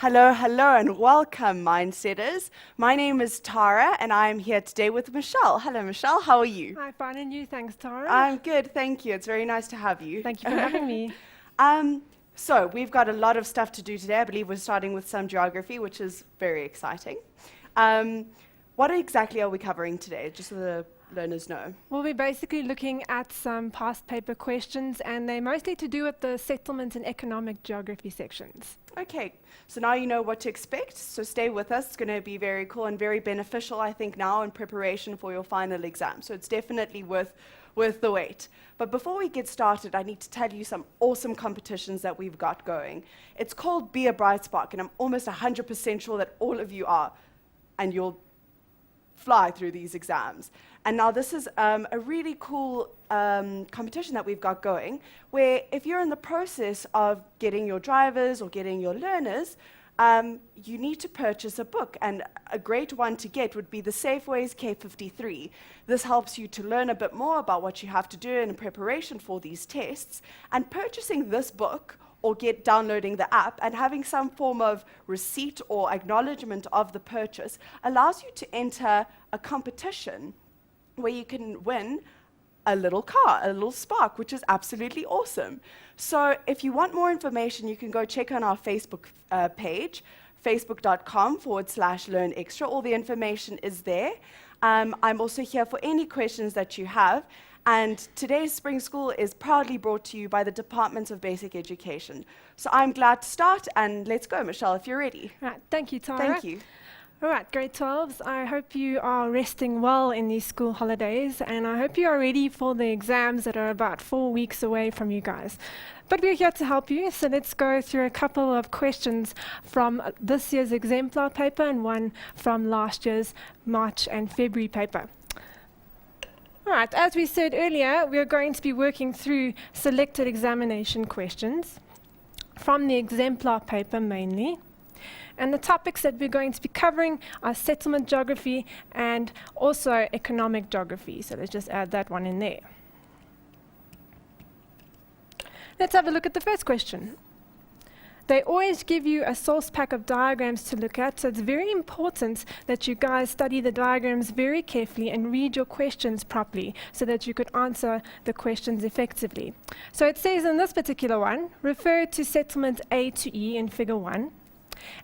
Hello, hello, and welcome, Mindsetters. My name is Tara, and I am here today with Michelle. Hello, Michelle. How are you? Hi, fine, and you? Thanks, Tara. I'm good, thank you. It's very nice to have you. Thank you for having me. So we've got a lot of stuff to do today. I believe we're starting with some geography, which is very exciting. What exactly are we covering today, just so the learners know? We'll be basically looking at some past paper questions, and they're mostly to do with the settlement and economic geography sections. Okay, so now you know what to expect, so stay with us. It's going to be very cool and very beneficial, I think, now in preparation for your final exam. So it's definitely worth the wait. But before we get started, I need to tell you some awesome competitions that we've got going. It's called Be a Bright Spark, and I'm almost 100% sure that all of you are, and you'll fly through these exams. And now this is a really cool competition that we've got going, where if you're in the process of getting your drivers or getting your learners, you need to purchase a book. And a great one to get would be the Safeways K53. This helps you to learn a bit more about what you have to do in preparation for these tests. And purchasing this book or downloading the app and having some form of receipt or acknowledgement of the purchase allows you to enter a competition where you can win a little car, a little Spark, which is absolutely awesome. So if you want more information, you can go check on our Facebook page, facebook.com/learnextra. All the information is there. I'm also here for any questions that you have. And today's Spring School is proudly brought to you by the Department of Basic Education. So I'm glad to start, and let's go, Michelle, if you're ready. Right, thank you, Tara. Thank you. All right, grade 12s, I hope you are resting well in these school holidays, and I hope you are ready for the exams that are about 4 weeks away from you guys. But we're here to help you, so let's go through a couple of questions from this year's exemplar paper and one from last year's March and February paper. All right, as we said earlier, we're going to be working through selected examination questions from the exemplar paper mainly. And the topics that we're going to be covering are settlement geography and also economic geography. So let's just add that one in there. Let's have a look at the first question. They always give you a source pack of diagrams to look at, so it's very important that you guys study the diagrams very carefully and read your questions properly so that you could answer the questions effectively. So it says in this particular one, refer to settlement A to E in figure 1,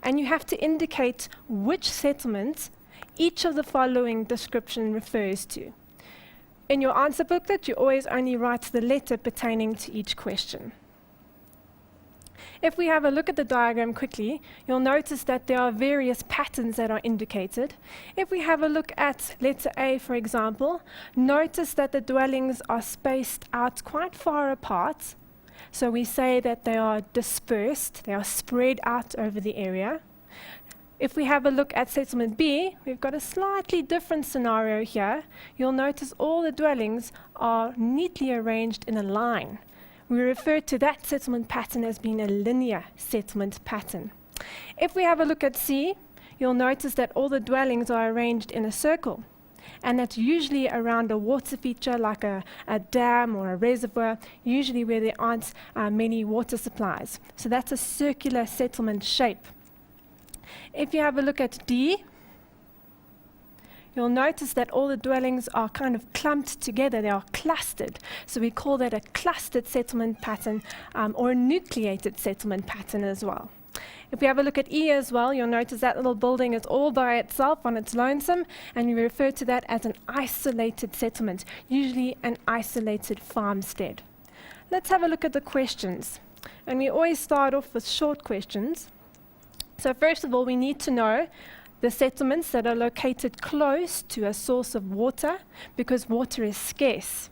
and you have to indicate which settlement each of the following description refers to. In your answer booklet, you always only write the letter pertaining to each question. If we have a look at the diagram quickly, you'll notice that there are various patterns that are indicated. If we have a look at letter A, for example, notice that the dwellings are spaced out quite far apart. So we say that they are dispersed, they are spread out over the area. If we have a look at settlement B, we've got a slightly different scenario here. You'll notice all the dwellings are neatly arranged in a line. We refer to that settlement pattern as being a linear settlement pattern. If we have a look at C, you'll notice that all the dwellings are arranged in a circle, and that's usually around a water feature like a dam or a reservoir, usually where there aren't many water supplies. So that's a circular settlement shape. If you have a look at D, you'll notice that all the dwellings are kind of clumped together, they are clustered. So we call that a clustered settlement pattern or a nucleated settlement pattern as well. If we have a look at E as well, you'll notice that little building is all by itself on its lonesome, and we refer to that as an isolated settlement, usually an isolated farmstead. Let's have a look at the questions. And we always start off with short questions. So first of all, we need to know the settlements that are located close to a source of water, because water is scarce.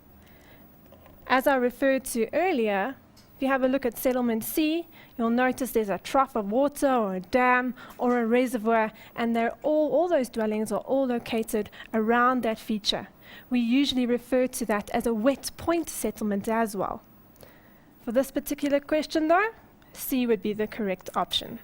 As I referred to earlier, if you have a look at settlement C, you'll notice there's a trough of water or a dam or a reservoir, and all those dwellings are all located around that feature. We usually refer to that as a wet point settlement as well. For this particular question though, C would be the correct option.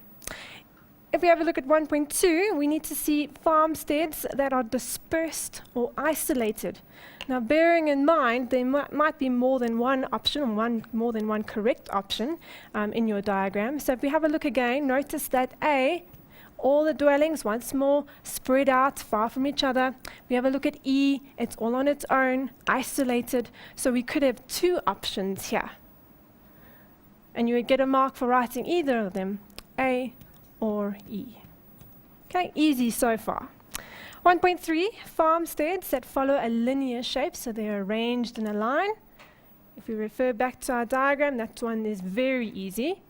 If we have a look at 1.2, we need to see farmsteads that are dispersed or isolated. Now, bearing in mind, there might be more than one option, or more than one correct option in your diagram. So if we have a look again, notice that A, all the dwellings, once more, spread out, far from each other. We have a look at E, it's all on its own, isolated. So we could have two options here. And you would get a mark for writing either of them, A or E. Okay, easy so far. 1.3, farmsteads that follow a linear shape, so they're arranged in a line. If we refer back to our diagram, that one is very easy.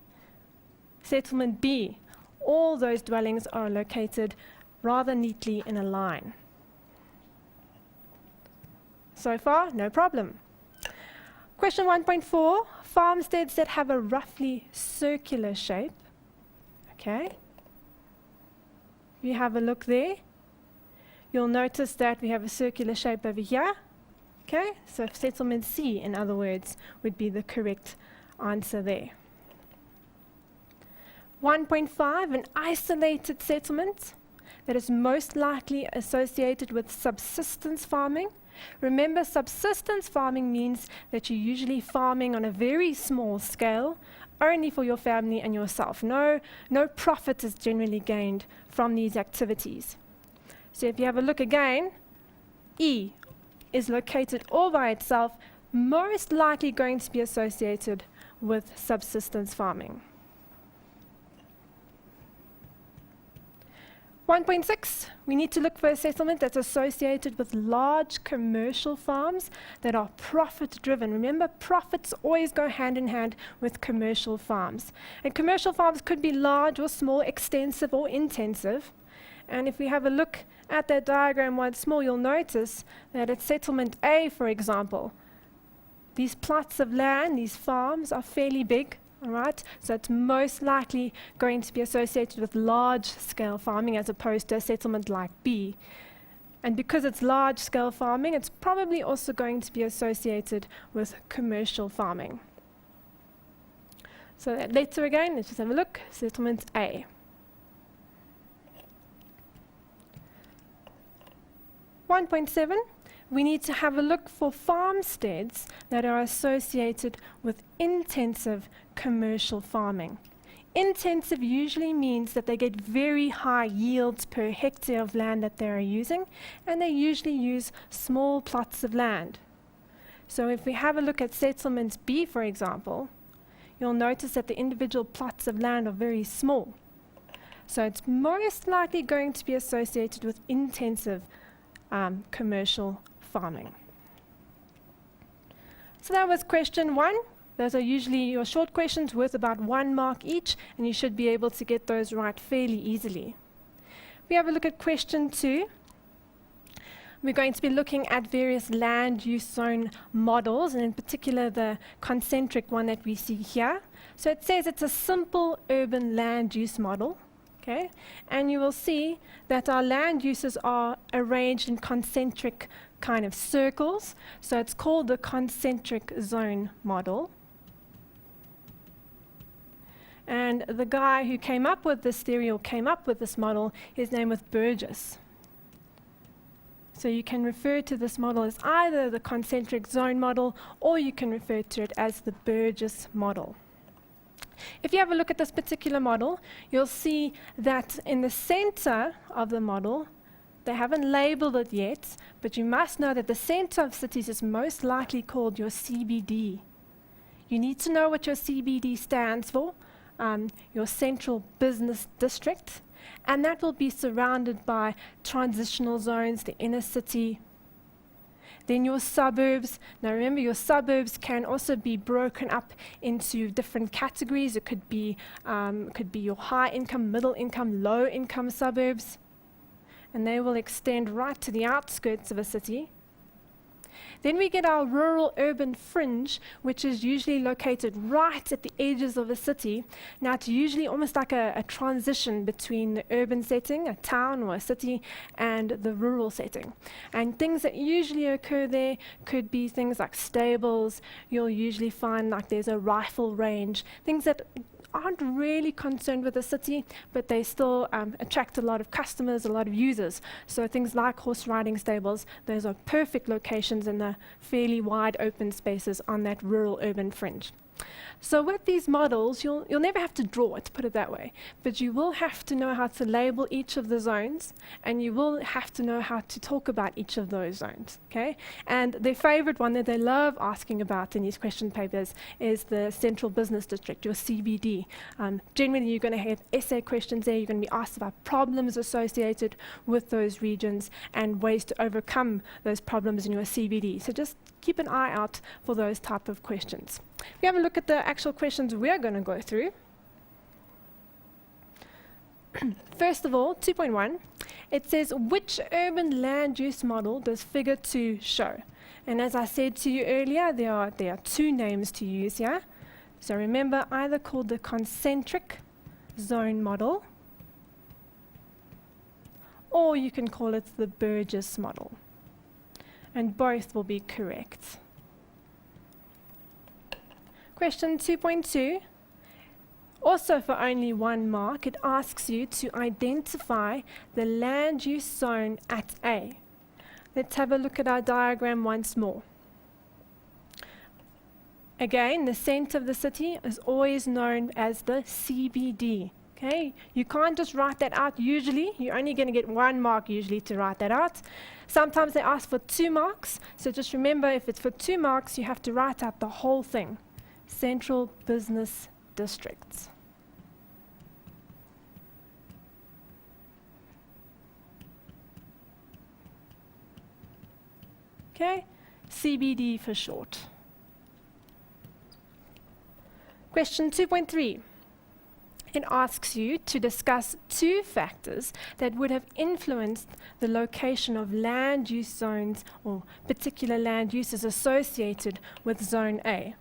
Settlement B, all those dwellings are located rather neatly in a line. So far, no problem. Question 1.4, farmsteads that have a roughly circular shape. Okay. If you have a look there, you'll notice that we have a circular shape over here. Okay, so settlement C, in other words, would be the correct answer there. 1.5, an isolated settlement that is most likely associated with subsistence farming. Remember, subsistence farming means that you're usually farming on a very small scale, only for your family and yourself. No profit is generally gained from these activities. So if you have a look again, E is located all by itself, most likely going to be associated with subsistence farming. 1.6, we need to look for a settlement that's associated with large commercial farms that are profit-driven. Remember, profits always go hand in hand with commercial farms. And commercial farms could be large or small, extensive or intensive. And if we have a look at that diagram once more, you'll notice that at settlement A, for example, these plots of land, these farms, are fairly big. All right, so it's most likely going to be associated with large-scale farming as opposed to a settlement like B. And because it's large-scale farming, it's probably also going to be associated with commercial farming. So that letter again, let's just have a look. Settlement A. 1.7. We need to have a look for farmsteads that are associated with intensive commercial farming. Intensive usually means that they get very high yields per hectare of land that they are using, and they usually use small plots of land. So if we have a look at settlement B, for example, you'll notice that the individual plots of land are very small. So it's most likely going to be associated with intensive commercial farming. So that was question 1. Those are usually your short questions worth about 1 mark each, and you should be able to get those right fairly easily. We have a look at question 2. We're going to be looking at various land use zone models, and in particular the concentric one that we see here. So it says it's a simple urban land use model. Okay, and you will see that our land uses are arranged in concentric kind of circles. So it's called the concentric zone model. And the guy who came up with this theory or came up with this model, his name was Burgess. So you can refer to this model as either the concentric zone model, or you can refer to it as the Burgess model. If you have a look at this particular model, you'll see that in the center of the model, they haven't labeled it yet, but you must know that the center of cities is most likely called your CBD. You need to know what your CBD stands for, your central business district, and that will be surrounded by transitional zones, the inner city. Then your suburbs. Now remember, your suburbs can also be broken up into different categories. It could be your high income, middle income, low income suburbs. And they will extend right to the outskirts of a city. Then we get our rural urban fringe, which is usually located right at the edges of a city. Now it's usually almost like a transition between the urban setting, a town or a city, and the rural setting. And things that usually occur there could be things like stables. You'll usually find like there's a rifle range, things that aren't really concerned with the city, but they still attract a lot of customers, a lot of users. So things like horse riding stables, those are perfect locations in the fairly wide open spaces on that rural urban fringe. So with these models, you'll never have to draw it, put it that way, but you will have to know how to label each of the zones, and you will have to know how to talk about each of those zones, okay? And their favorite one that they love asking about in these question papers is the Central Business District, your CBD. Generally, you're going to have essay questions there. You're going to be asked about problems associated with those regions and ways to overcome those problems in your CBD. So just keep an eye out for those type of questions. If you have a look at the actual questions we're going to go through. First of all, 2.1, it says, which urban land use model does figure 2 show? And as I said to you earlier, there are 2 names to use here. So remember, either called the concentric zone model, or you can call it the Burgess model. And both will be correct. Question 2.2, also for only 1 mark, it asks you to identify the land use zone at A. Let's have a look at our diagram once more. Again, the center of the city is always known as the CBD. Okay, you can't just write that out usually. You're only going to get 1 mark usually to write that out. Sometimes they ask for 2 marks, so just remember, if it's for 2 marks, you have to write out the whole thing. Central Business Districts. Okay, CBD for short. Question 2.3. It asks you to discuss 2 factors that would have influenced the location of land use zones or particular land uses associated with Zone A.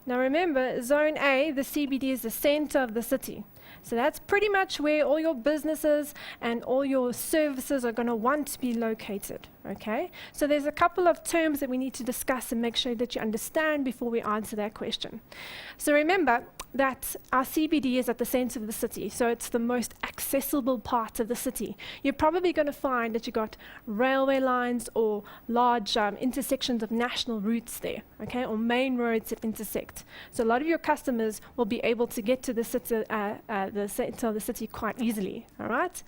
Now remember, Zone A, the CBD, is the center of the city. So that's pretty much where all your businesses and all your services are going to want to be located, okay? So there's a couple of terms that we need to discuss and make sure that you understand before we answer that question. So remember that our CBD is at the center of the city, so it's the most accessible part of the city. You're probably going to find that you've got railway lines or large intersections of national routes there, okay, or main roads that intersect. So a lot of your customers will be able to get to the center of the city quite easily, all right?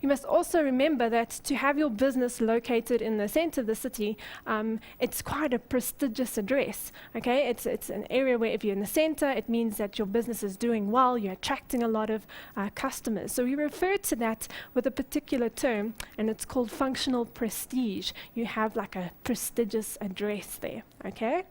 You must also remember that to have your business located in the center of the city, it's quite a prestigious address, okay? It's an area where if you're in the center, it means that your business is doing well, you're attracting a lot of customers. So we refer to that with a particular term, and it's called functional prestige. You have like a prestigious address there, okay?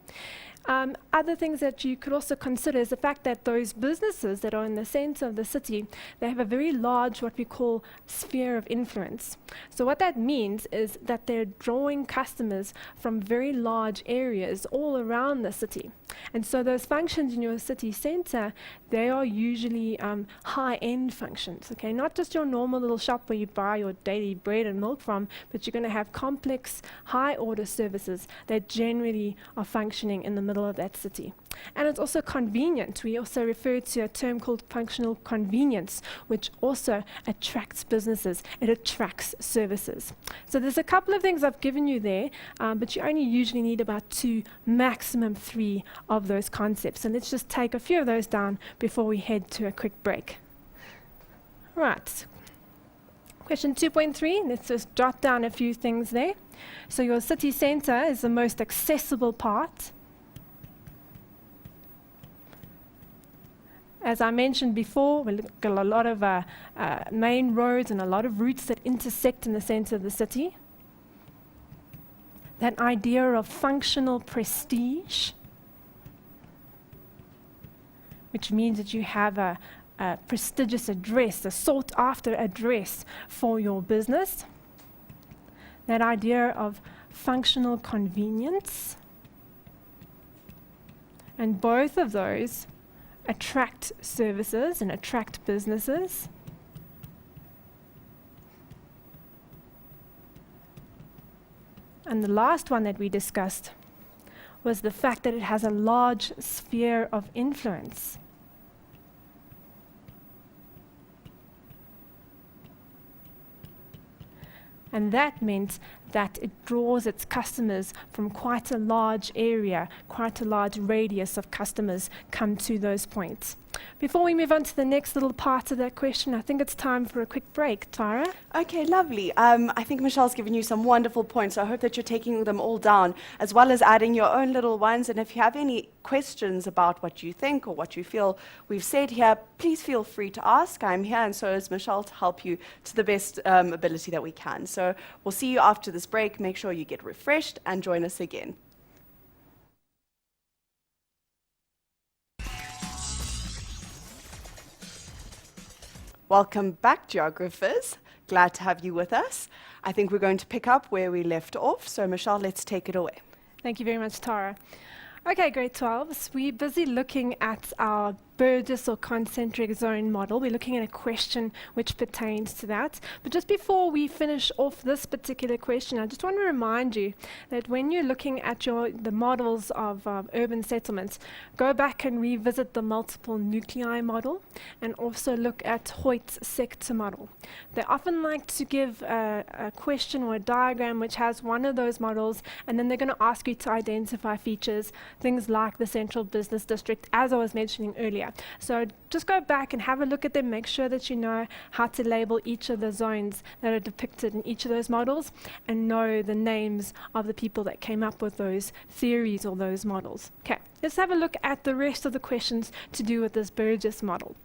Other things that you could also consider is the fact that those businesses that are in the center of the city, they have a very large, what we call, sphere of influence. So what that means is that they're drawing customers from very large areas all around the city. And so those functions in your city center, they are usually high-end functions, okay? Not just your normal little shop where you buy your daily bread and milk from, but you're going to have complex, high-order services that generally are functioning in the middle of that city. And it's also convenient. We also refer to a term called functional convenience, which also attracts businesses. It attracts services. So there's a couple of things I've given you there, but you only usually need about 2, maximum 3 of those concepts. And let's just take a few of those down before we head to a quick break. Right. Question 2.3, let's just jot down a few things there. So your city center is the most accessible part. As I mentioned before, we've got a lot of main roads and a lot of routes that intersect in the center of the city. That idea of functional prestige, which means that you have a prestigious address, a sought-after address for your business. That idea of functional convenience. And both of those attract services and attract businesses. And the last one that we discussed was the fact that it has a large sphere of influence. And that meant that it draws its customers from quite a large area, quite a large radius of customers come to those points. Before we move on to the next little part of that question, I think it's time for a quick break. Tara? Okay, lovely. I think Michelle's given you some wonderful points. I hope that you're taking them all down, as well as adding your own little ones. And if you have any questions about what you think or what you feel we've said here, please feel free to ask. I'm here, and so is Michelle, to help you to the best ability that we can. So we'll see you after this break. Make sure you get refreshed and join us again. Welcome back, geographers. Glad to have you with us. I think we're going to pick up where we left off. So Michelle, let's take it away. Thank you very much, Tara. Okay, grade 12s, we're busy looking at our Burgess or concentric zone model. We're looking at a question which pertains to that. But just before we finish off this particular question, I just want to remind you that when you're looking at the models of urban settlements, go back and revisit the multiple nuclei model and also look at Hoyt's sector model. They often like to give a question or a diagram which has one of those models, and then they're going to ask you to identify features, things like the central business district, as I was mentioning earlier. So just go back and have a look at them, make sure that you know how to label each of the zones that are depicted in each of those models, and know the names of the people that came up with those theories or those models. Okay, let's have a look at the rest of the questions to do with this Burgess model.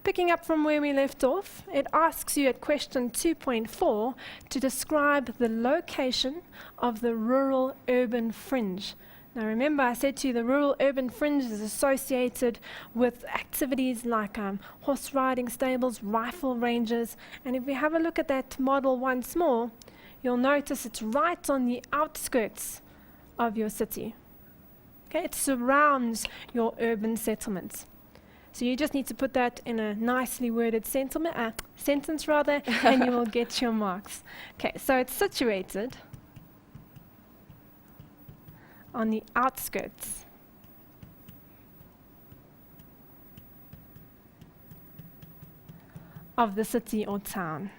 Picking up from where we left off, it asks you at question 2.4 to describe the location of the rural-urban fringe. Now remember, I said to you the rural-urban fringe is associated with activities like horse riding stables, rifle ranges, and if we have a look at that model once more, you'll notice it's right on the outskirts of your city. Okay, it surrounds your urban settlements. So you just need to put that in a nicely worded sentence, and you will get your marks. Okay, so it's situated on the outskirts of the city or town.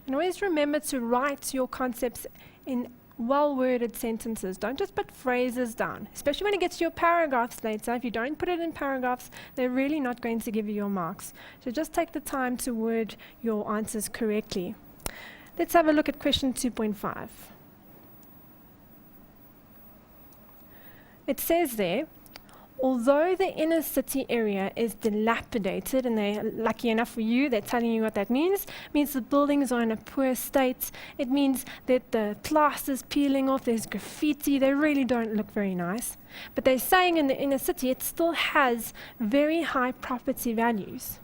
And always remember to write your concepts in well-worded sentences. Don't just put phrases down, especially when it gets to your paragraphs later. If you don't put it in paragraphs, they're really not going to give you your marks. So just take the time to word your answers correctly. Let's have a look at question 2.5. It says there, although the inner city area is dilapidated, and they're lucky enough for you, they're telling you what that means. It means the buildings are in a poor state. It means that the plaster's peeling off, there's graffiti, they really don't look very nice. But they're saying in the inner city it still has very high property values.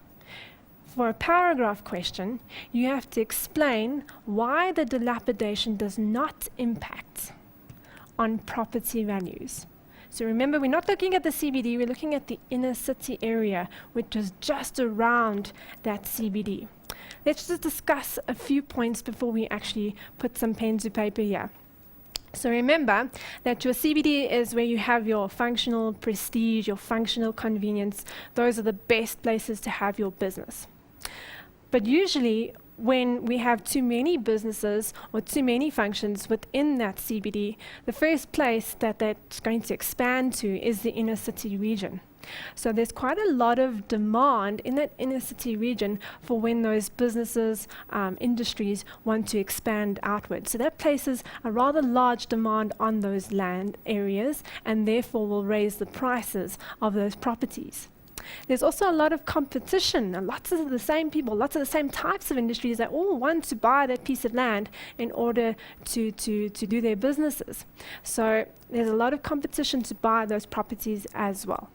For a paragraph question, you have to explain why the dilapidation does not impact on property values. So remember, we're not looking at the CBD, we're looking at the inner city area, which is just around that CBD. Let's just discuss a few points before we actually put some pen to paper here. So remember that your CBD is where you have your functional prestige, your functional convenience. Those are the best places to have your business. But usually, when we have too many businesses or too many functions within that CBD, the first place that that's going to expand to is the inner city region. So there's quite a lot of demand in that inner city region for when those businesses, industries want to expand outward. So that places a rather large demand on those land areas, and therefore will raise the prices of those properties. There's also a lot of competition, and lots of the same people, lots of the same types of industries that all want to buy that piece of land in order to do their businesses. So there's a lot of competition to buy those properties as well.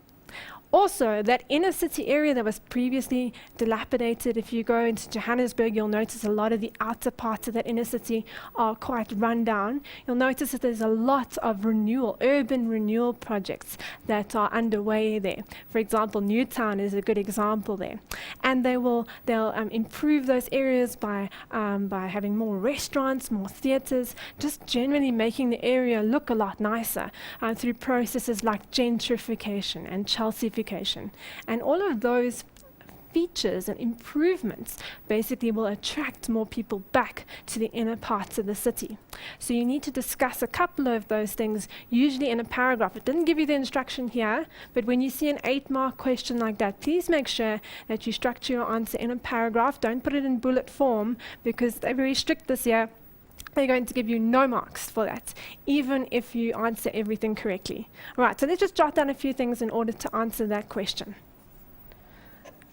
Also, that inner city area that was previously dilapidated, if you go into Johannesburg, you'll notice a lot of the outer parts of that inner city are quite run down. You'll notice that there's a lot of renewal, urban renewal projects that are underway there. For example, Newtown is a good example there. And they'll improve those areas by having more restaurants, more theatres, just generally making the area look a lot nicer through processes like gentrification and child calcification. And all of those features and improvements basically will attract more people back to the inner parts of the city. So you need to discuss a couple of those things, usually in a paragraph. It didn't give you the instruction here, but when you see an 8-mark question like that, please make sure that you structure your answer in a paragraph. Don't put it in bullet form, because they're very strict this year. They're going to give you no marks for that, even if you answer everything correctly. All right, so let's just jot down a few things in order to answer that question.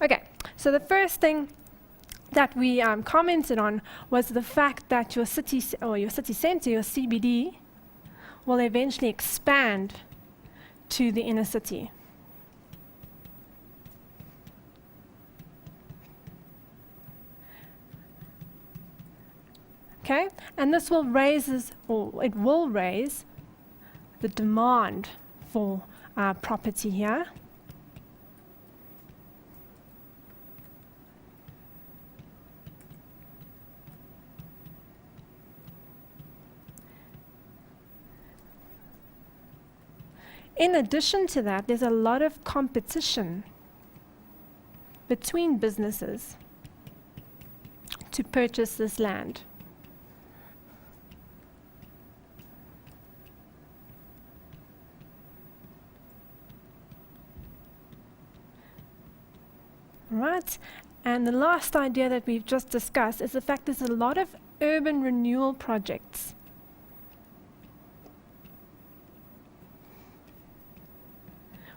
Okay, so the first thing that we commented on was the fact that your city center, your CBD, will eventually expand to the inner city. Okay, and this will raise the demand for property here. In addition to that, there's a lot of competition between businesses to purchase this land. Right, and the last idea that we've just discussed is the fact there's a lot of urban renewal projects.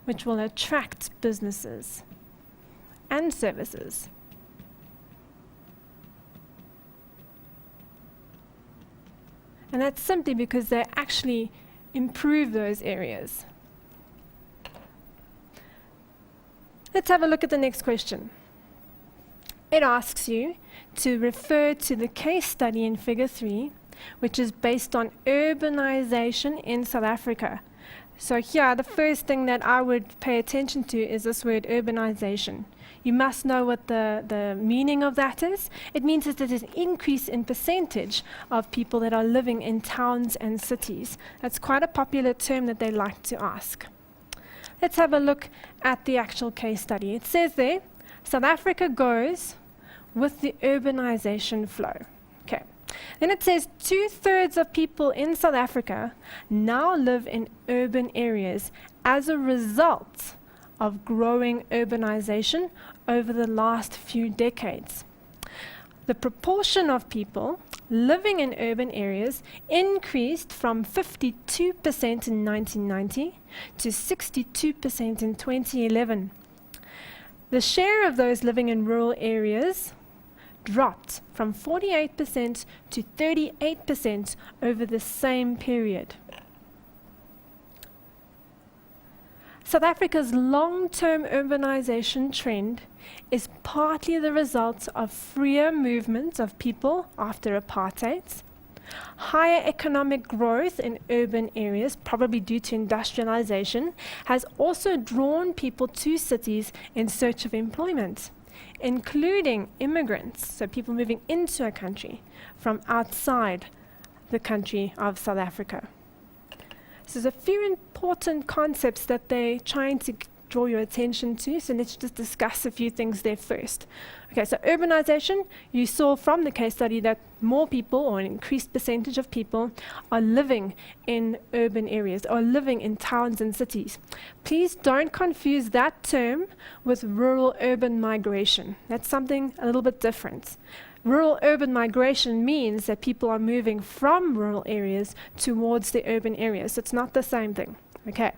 Which will attract businesses and services. And that's simply because they actually improve those areas. Let's have a look at the next question. It asks you to refer to the case study in Figure 3, which is based on urbanization in South Africa. So here, the first thing that I would pay attention to is this word urbanization. You must know what the meaning of that is. It means that there's an increase in percentage of people that are living in towns and cities. That's quite a popular term that they like to ask. Let's have a look at the actual case study. It says there, South Africa goes with the urbanization flow. Okay. Then it says 2/3 of people in South Africa now live in urban areas as a result of growing urbanization over the last few decades. The proportion of people living in urban areas increased from 52% in 1990 to 62% in 2011. The share of those living in rural areas dropped from 48% to 38% over the same period. South Africa's long-term urbanization trend is partly the result of freer movement of people after apartheid, higher economic growth in urban areas, probably due to industrialization, has also drawn people to cities in search of employment, including immigrants, so people moving into a country from outside the country of South Africa. So there's a few important concepts that they're trying to draw your attention to, so let's just discuss a few things there first. Okay, so urbanization, you saw from the case study that more people, or an increased percentage of people, are living in urban areas, or living in towns and cities. Please don't confuse that term with rural-urban migration. That's something a little bit different. Rural-urban migration means that people are moving from rural areas towards the urban areas. So it's not the same thing. Okay.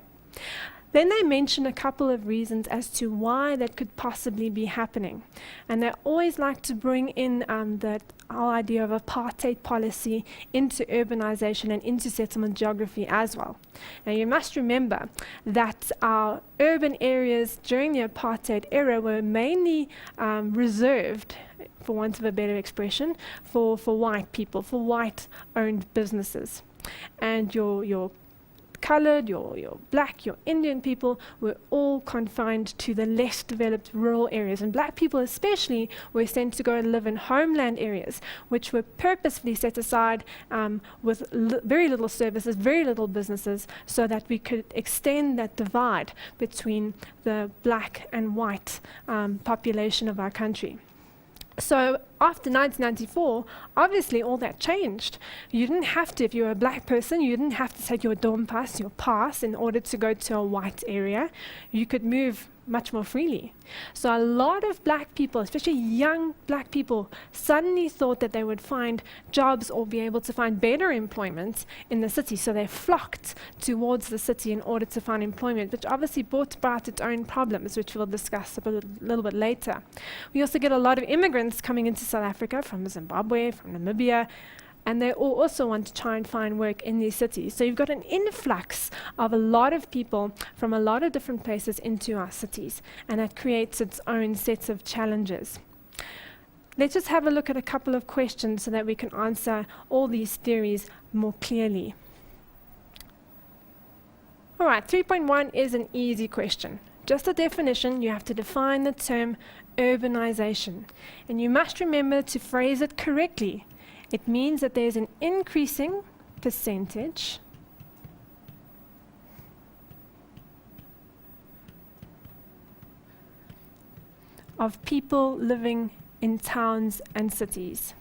Then they mention a couple of reasons as to why that could possibly be happening. And they always like to bring in that whole idea of apartheid policy into urbanization and into settlement geography as well. Now you must remember that our urban areas during the apartheid era were mainly reserved, for want of a better expression, for white people, for white-owned businesses. And your coloured, your black, your Indian people were all confined to the less developed rural areas. And black people especially were sent to go and live in homeland areas, which were purposefully set aside with very little services, very little businesses, so that we could extend that divide between the black and white population of our country. So after 1994, obviously all that changed. You didn't have to, if you were a black person, you didn't have to take your dorm pass, your pass, in order to go to a white area. You could move much more freely. So a lot of black people, especially young black people, suddenly thought that they would find jobs or be able to find better employment in the city. So they flocked towards the city in order to find employment, which obviously brought about its own problems, which we'll discuss a little bit later. We also get a lot of immigrants coming into South Africa from Zimbabwe, from Namibia, and they all also want to try and find work in these cities. So you've got an influx of a lot of people from a lot of different places into our cities, and that creates its own sets of challenges. Let's just have a look at a couple of questions so that we can answer all these theories more clearly. All right, 3.1 is an easy question. Just a definition, you have to define the term urbanization. And you must remember to phrase it correctly. It means that there's an increasing percentage of people living in towns and cities.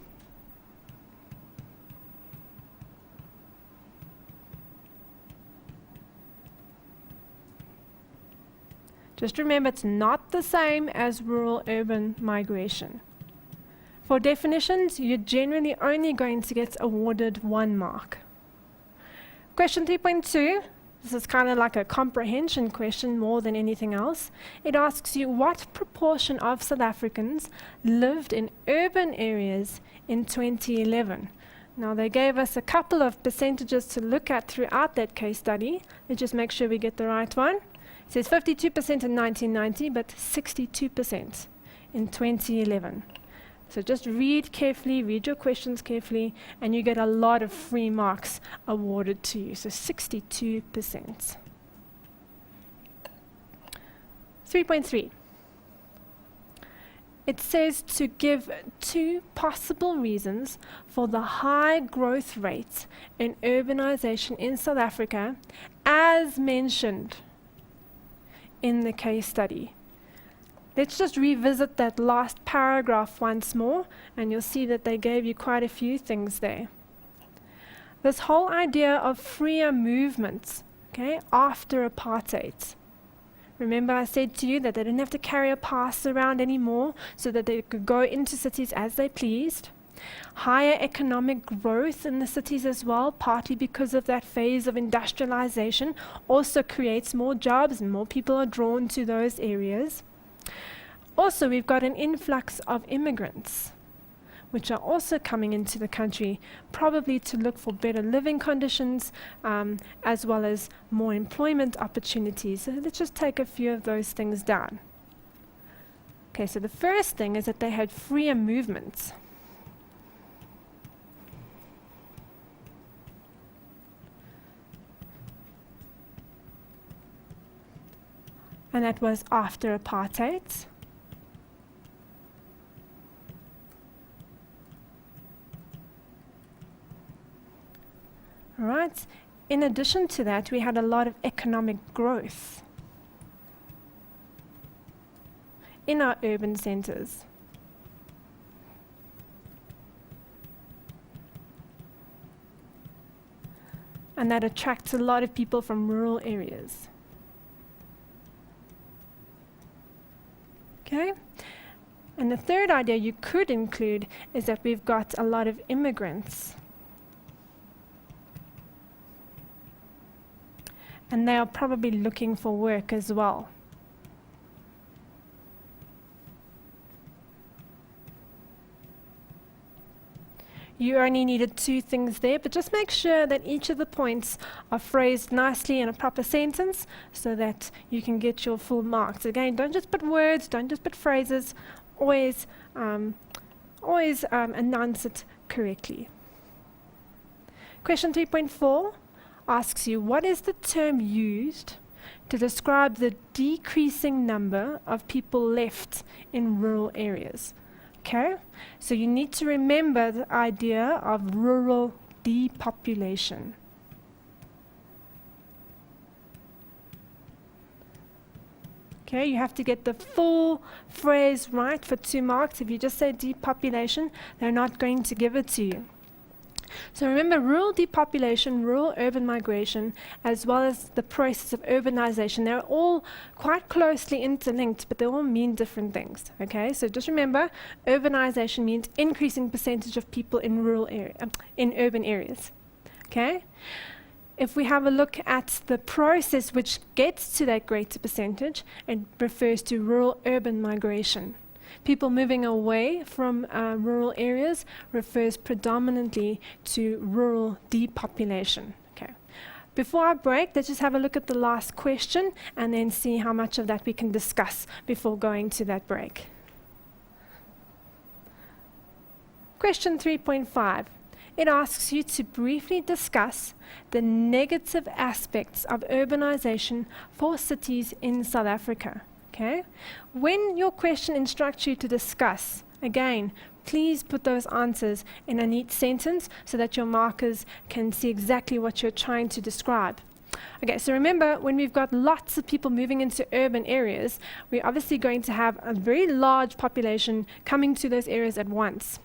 Just remember, it's not the same as rural-urban migration. For definitions, you're generally only going to get awarded 1 mark. Question 3.2, this is kind of like a comprehension question more than anything else. It asks you what proportion of South Africans lived in urban areas in 2011. Now they gave us a couple of percentages to look at throughout that case study. Let's just make sure we get the right one. It says 52% in 1990, but 62% in 2011. So just read carefully, read your questions carefully, and you get a lot of free marks awarded to you. So 62%. 3.3. It says to give 2 possible reasons for the high growth rate in urbanization in South Africa, as mentioned in the case study. Let's just revisit that last paragraph once more, and you'll see that they gave you quite a few things there. This whole idea of freer movements, okay, after apartheid. Remember I said to you that they didn't have to carry a pass around anymore so that they could go into cities as they pleased. Higher economic growth in the cities as well, partly because of that phase of industrialization, also creates more jobs and more people are drawn to those areas. Also, we've got an influx of immigrants, which are also coming into the country, probably to look for better living conditions, as well as more employment opportunities. So let's just take a few of those things down. Okay, so the first thing is that they had freer movements. And that was after apartheid. All right. In addition to that, we had a lot of economic growth in our urban centers. And that attracts a lot of people from rural areas. Okay? And the third idea you could include is that we've got a lot of immigrants. And they are probably looking for work as well. You only needed 2 things there, but just make sure that each of the points are phrased nicely in a proper sentence so that you can get your full marks. Again, don't just put words, don't just put phrases, always announce it correctly. Question 3.4 asks you, what is the term used to describe the decreasing number of people left in rural areas? Okay, so you need to remember the idea of rural depopulation. Okay, you have to get the full phrase right for 2 marks. If you just say depopulation, they're not going to give it to you. So remember, rural depopulation, rural urban migration, as well as the process of urbanization, they're all quite closely interlinked, but they all mean different things. Okay, so just remember, urbanization means increasing percentage of people in in urban areas. Okay, if we have a look at the process which gets to that greater percentage, it refers to rural urban migration. People moving away from rural areas refers predominantly to rural depopulation. Okay. Before I break, let's just have a look at the last question and then see how much of that we can discuss before going to that break. Question 3.5. It asks you to briefly discuss the negative aspects of urbanization for cities in South Africa. Okay. When your question instructs you to discuss, again, please put those answers in a neat sentence so that your markers can see exactly what you're trying to describe. Okay, so remember, when we've got lots of people moving into urban areas, we're obviously going to have a very large population coming to those areas at once.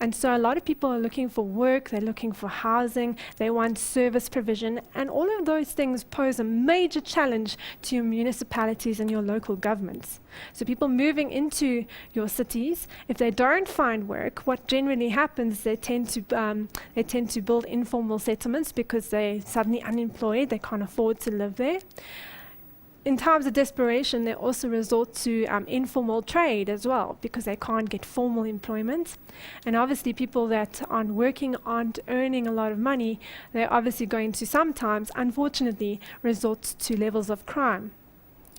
And so a lot of people are looking for work, they're looking for housing, they want service provision, and all of those things pose a major challenge to your municipalities and your local governments. So people moving into your cities, if they don't find work, what generally happens, they tend to build informal settlements because they're suddenly unemployed, they can't afford to live there. In times of desperation, they also resort to informal trade as well because they can't get formal employment. And obviously people that aren't working, aren't earning a lot of money, they're obviously going to sometimes, unfortunately, resort to levels of crime.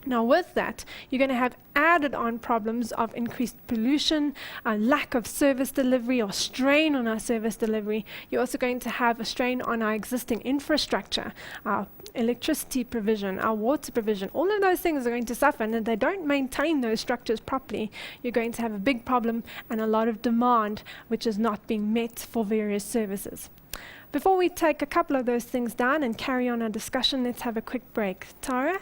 Now with that, you're going to have added on problems of increased pollution, lack of service delivery or strain on our service delivery. You're also going to have a strain on our existing infrastructure, our electricity provision, our water provision. All of those things are going to suffer, and if they don't maintain those structures properly, you're going to have a big problem and a lot of demand which is not being met for various services. Before we take a couple of those things down and carry on our discussion, let's have a quick break. Tara?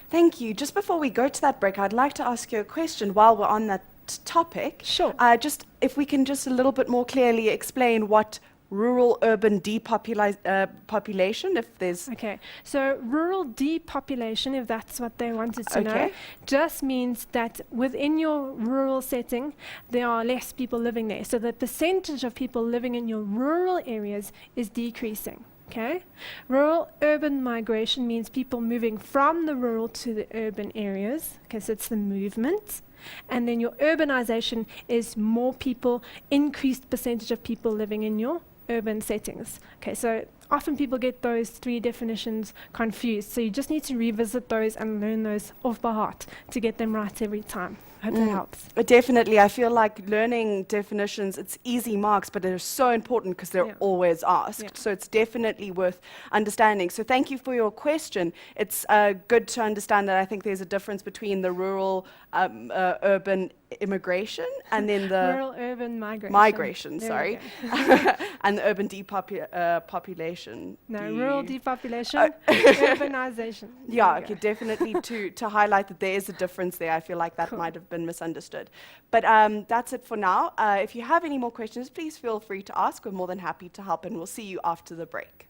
Thank you. Just before we go to that break, I'd like to ask you a question while we're on that topic. Sure. Just if we can just a little bit more clearly explain what rural-urban depopulation, if there's... Okay, so rural depopulation, if that's what they wanted to know, just means that within your rural setting, there are less people living there. So the percentage of people living in your rural areas is decreasing. Okay, rural-urban migration means people moving from the rural to the urban areas. Okay, so it's the movement. And then your urbanization is more people, increased percentage of people living in your urban settings. Okay, so often people get those 3 definitions confused. So you just need to revisit those and learn those off by heart to get them right every time. I hope that helps. Definitely. I feel like learning definitions, it's easy marks, but they're so important because they're always asked. Yeah. So it's definitely worth understanding. So thank you for your question. It's good to understand that I think there's a difference between the rural urban immigration and then the rural-urban migration, sorry, and the urban depopulation. No, rural depopulation, urbanization. Yeah, okay, definitely to highlight that there is a difference there. I feel like that might have been misunderstood. But that's it for now. If you have any more questions, please feel free to ask. We're more than happy to help, and we'll see you after the break.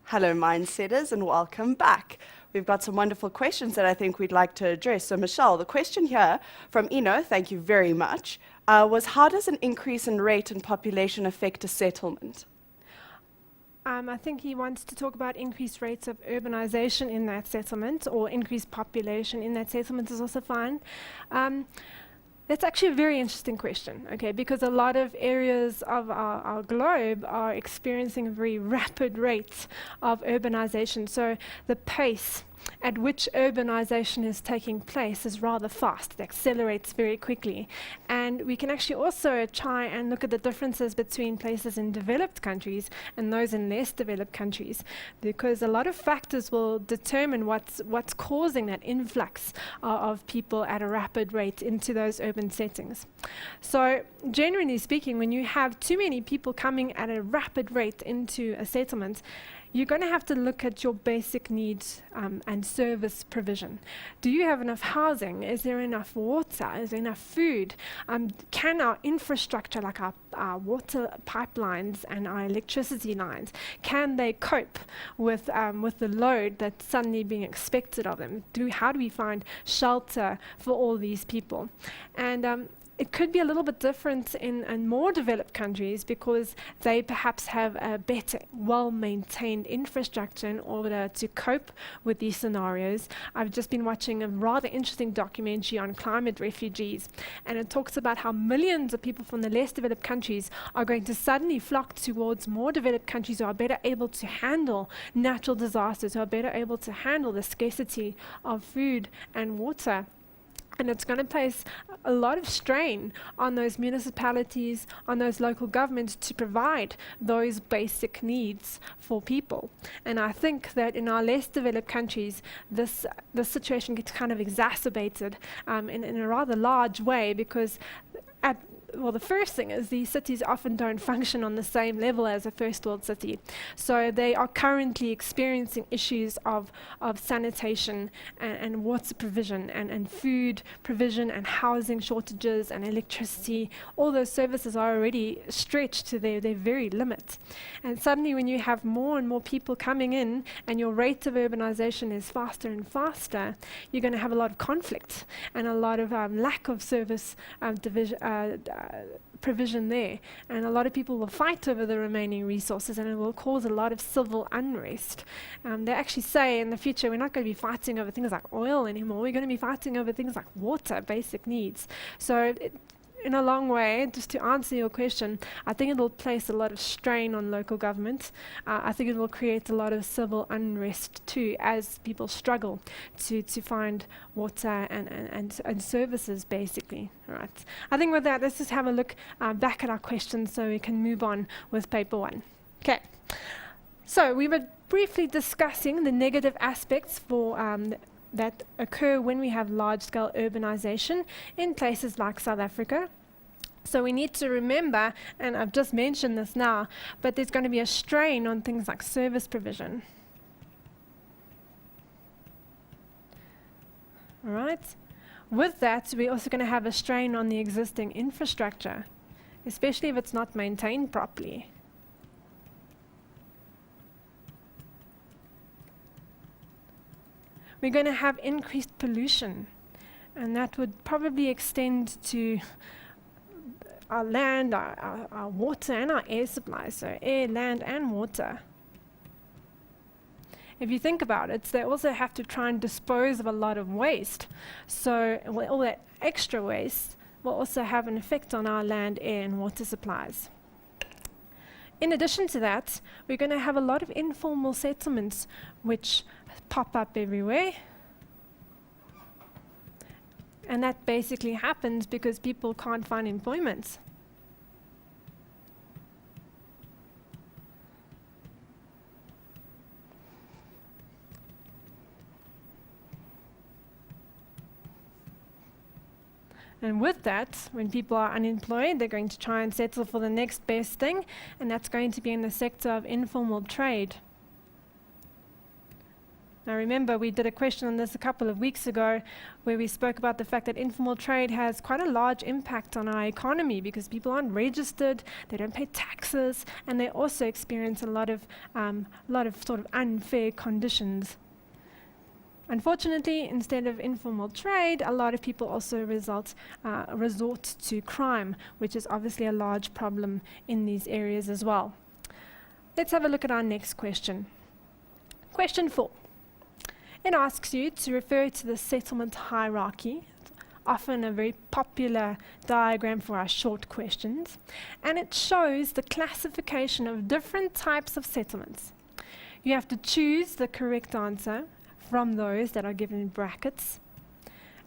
Hello, Mindsetters, and welcome back. We've got some wonderful questions that I think we'd like to address. So, Michelle, the question here from Eno, thank you very much, was how does an increase in rate and population affect a settlement? I think he wants to talk about increased rates of urbanization in that settlement, or increased population in that settlement is also fine. That's actually a very interesting question, okay, because a lot of areas of our globe are experiencing very rapid rates of urbanization. So the pace at which urbanization is taking place is rather fast. It accelerates very quickly. And we can actually also try and look at the differences between places in developed countries and those in less developed countries, because a lot of factors will determine what's causing that influx of people at a rapid rate into those urban settings. So generally speaking, when you have too many people coming at a rapid rate into a settlement, you're going to have to look at your basic needs and service provision. Do you have enough housing? Is there enough water? Is there enough food? Can our infrastructure, like our water pipelines and our electricity lines, can they cope with the load that's suddenly being expected of them? How do we find shelter for all these people? And it could be a little bit different in more developed countries, because they perhaps have a better, well-maintained infrastructure in order to cope with these scenarios. I've just been watching a rather interesting documentary on climate refugees, and it talks about how millions of people from the less developed countries are going to suddenly flock towards more developed countries who are better able to handle natural disasters, who are better able to handle the scarcity of food and water. And it's going to place a lot of strain on those municipalities, on those local governments to provide those basic needs for people. And I think that in our less developed countries, this situation gets kind of exacerbated in a rather large way, because the first thing is these cities often don't function on the same level as a first world city. So they are currently experiencing issues of sanitation and water provision and food provision and housing shortages and electricity. All those services are already stretched to their very limit. And suddenly when you have more and more people coming in and your rate of urbanization is faster and faster, you're going to have a lot of conflict and a lot of lack of service provision there, and a lot of people will fight over the remaining resources, and it will cause a lot of civil unrest. They actually say in the future we're not going to be fighting over things like oil anymore, we're going to be fighting over things like water, basic needs. So in a long way, just to answer your question, I think it will place a lot of strain on local government. I think it will create a lot of civil unrest too, as people struggle to find water and services, basically. Right. I think with that, let's just have a look back at our questions so we can move on with paper one. Okay. So we were briefly discussing the negative aspects for that occur when we have large-scale urbanization in places like South Africa. So we need to remember, and I've just mentioned this now, but there's going to be a strain on things like service provision. All right. With that, we're also going to have a strain on the existing infrastructure, especially if it's not maintained properly. We're going to have increased pollution, and that would probably extend to our land, our water, and our air supplies, so air, land, and water. If you think about it, they also have to try and dispose of a lot of waste. So all that extra waste will also have an effect on our land, air, and water supplies. In addition to that, we're going to have a lot of informal settlements which pop up everywhere. And that basically happens because people can't find employment. And with that, when people are unemployed, they're going to try and settle for the next best thing, and that's going to be in the sector of informal trade. Now remember, we did a question on this a couple of weeks ago where we spoke about the fact that informal trade has quite a large impact on our economy because people aren't registered, they don't pay taxes, and they also experience a lot of sort of unfair conditions. Unfortunately, instead of informal trade, a lot of people also resort to crime, which is obviously a large problem in these areas as well. Let's have a look at our next question. Question 4. It asks you to refer to the settlement hierarchy, often a very popular diagram for our short questions, and it shows the classification of different types of settlements. You have to choose the correct answer from those that are given in brackets,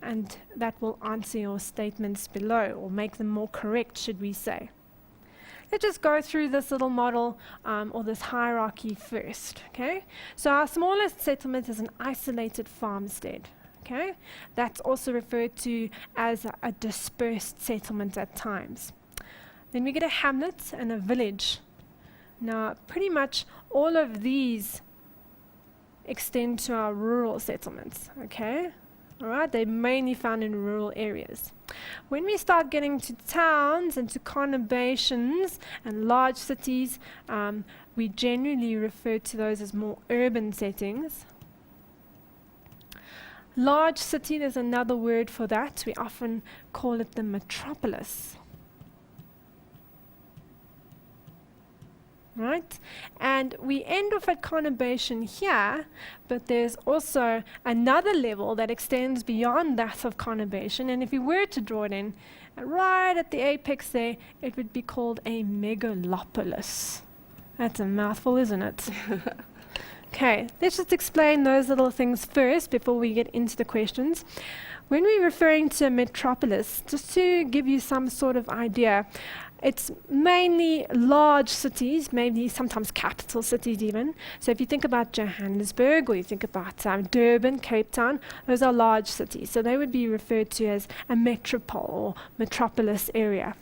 and that will answer your statements below, or make them more correct, should we say. Let's just go through this little model or this hierarchy first. Okay, so our smallest settlement is an isolated farmstead. Okay, that's also referred to as a dispersed settlement at times. Then we get a hamlet and a village. Now, pretty much all of these extend to our rural settlements. Okay, all right, they're mainly found in rural areas. When we start getting to towns and to conurbations and large cities, we generally refer to those as more urban settings. Large city, there's another word for that. We often call it the metropolis. Right? And we end off at conurbation here, but there's also another level that extends beyond that of conurbation, and if we were to draw it in, right at the apex there, it would be called a megalopolis. That's a mouthful, isn't it? Okay, let's just explain those little things first before we get into the questions. When we're referring to a metropolis, just to give you some sort of idea, it's mainly large cities, maybe sometimes capital cities even. So if you think about Johannesburg, or you think about Durban, Cape Town, those are large cities. So they would be referred to as a metropole or metropolis area.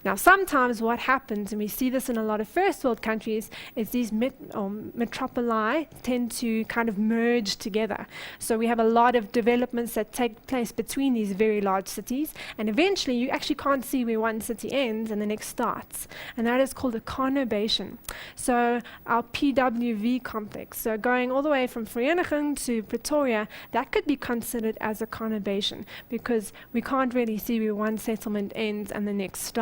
Now, sometimes what happens, and we see this in a lot of first world countries, is these metropoli tend to kind of merge together. So we have a lot of developments that take place between these very large cities, and eventually you actually can't see where one city ends and the next starts. And that is called a conurbation. So our PWV complex, so going all the way from Vereeniging to Pretoria, that could be considered as a conurbation, because we can't really see where one settlement ends and the next starts.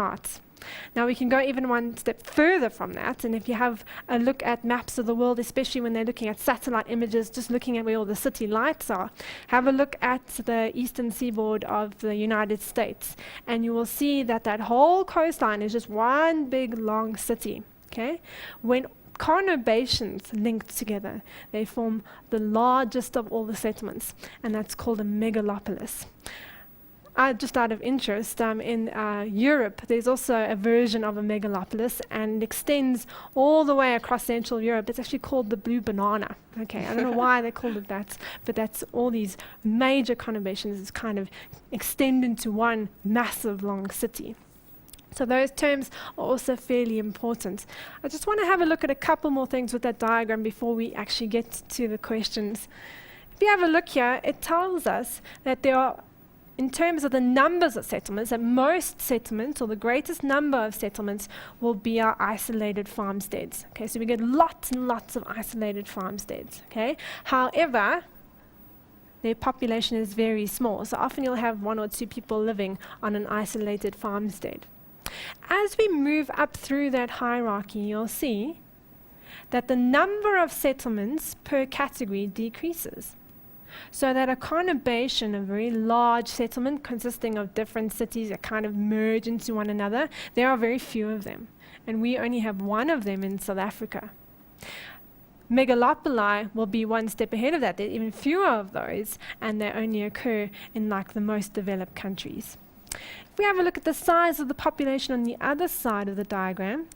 Now we can go even one step further from that, and if you have a look at maps of the world, especially when they're looking at satellite images, just looking at where all the city lights are, have a look at the eastern seaboard of the United States, and you will see that that whole coastline is just one big long city. Okay, when conurbations linked together, they form the largest of all the settlements, and that's called a megalopolis. Just out of interest, in Europe, there's also a version of a megalopolis, and it extends all the way across Central Europe. It's actually called the blue banana. Okay, I don't know why they called it that, but that's all these major conurbations is kind of extend into one massive long city. So those terms are also fairly important. I just want to have a look at a couple more things with that diagram before we actually get to the questions. If you have a look here, it tells us that there are, in terms of the numbers of settlements, that most settlements, or the greatest number of settlements, will be our isolated farmsteads. Okay, so we get lots and lots of isolated farmsteads. Okay, however, their population is very small, so often you'll have 1 or 2 people living on an isolated farmstead. As we move up through that hierarchy, you'll see that the number of settlements per category decreases. So that a conurbation, a very large settlement consisting of different cities that kind of merge into one another, there are very few of them. And we only have one of them in South Africa. Megalopoli will be one step ahead of that. There are even fewer of those, and they only occur in like the most developed countries. If we have a look at the size of the population on the other side of the diagram,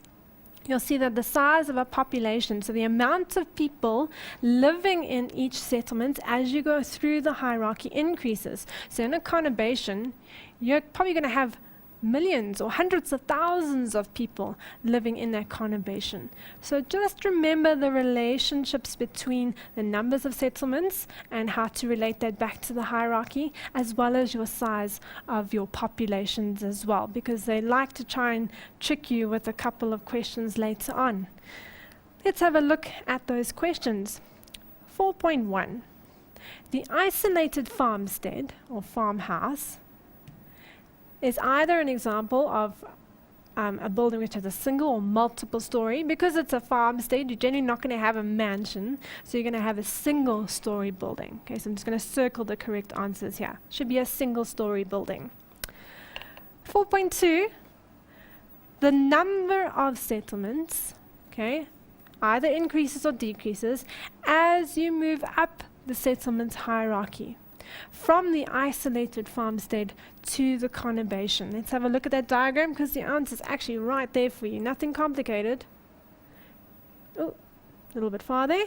you'll see that the size of a population, so the amount of people living in each settlement as you go through the hierarchy increases. So in a conurbation, you're probably going to have millions or hundreds of thousands of people living in that conurbation. So just remember the relationships between the numbers of settlements and how to relate that back to the hierarchy, as well as your size of your populations as well, because they like to try and trick you with a couple of questions later on. Let's have a look at those questions. 4.1. The isolated farmstead or farmhouse is either an example of a building which has a single or multiple story. Because it's a farmstead, you're generally not going to have a mansion, so you're going to have a single story building. Okay, so I'm just going to circle the correct answers here. Should be a single story building. 4.2, the number of settlements, okay, either increases or decreases as you move up the settlement hierarchy, from the isolated farmstead to the conurbation. Let's have a look at that diagram because the answer is actually right there for you. Nothing complicated. Oh, a little bit farther.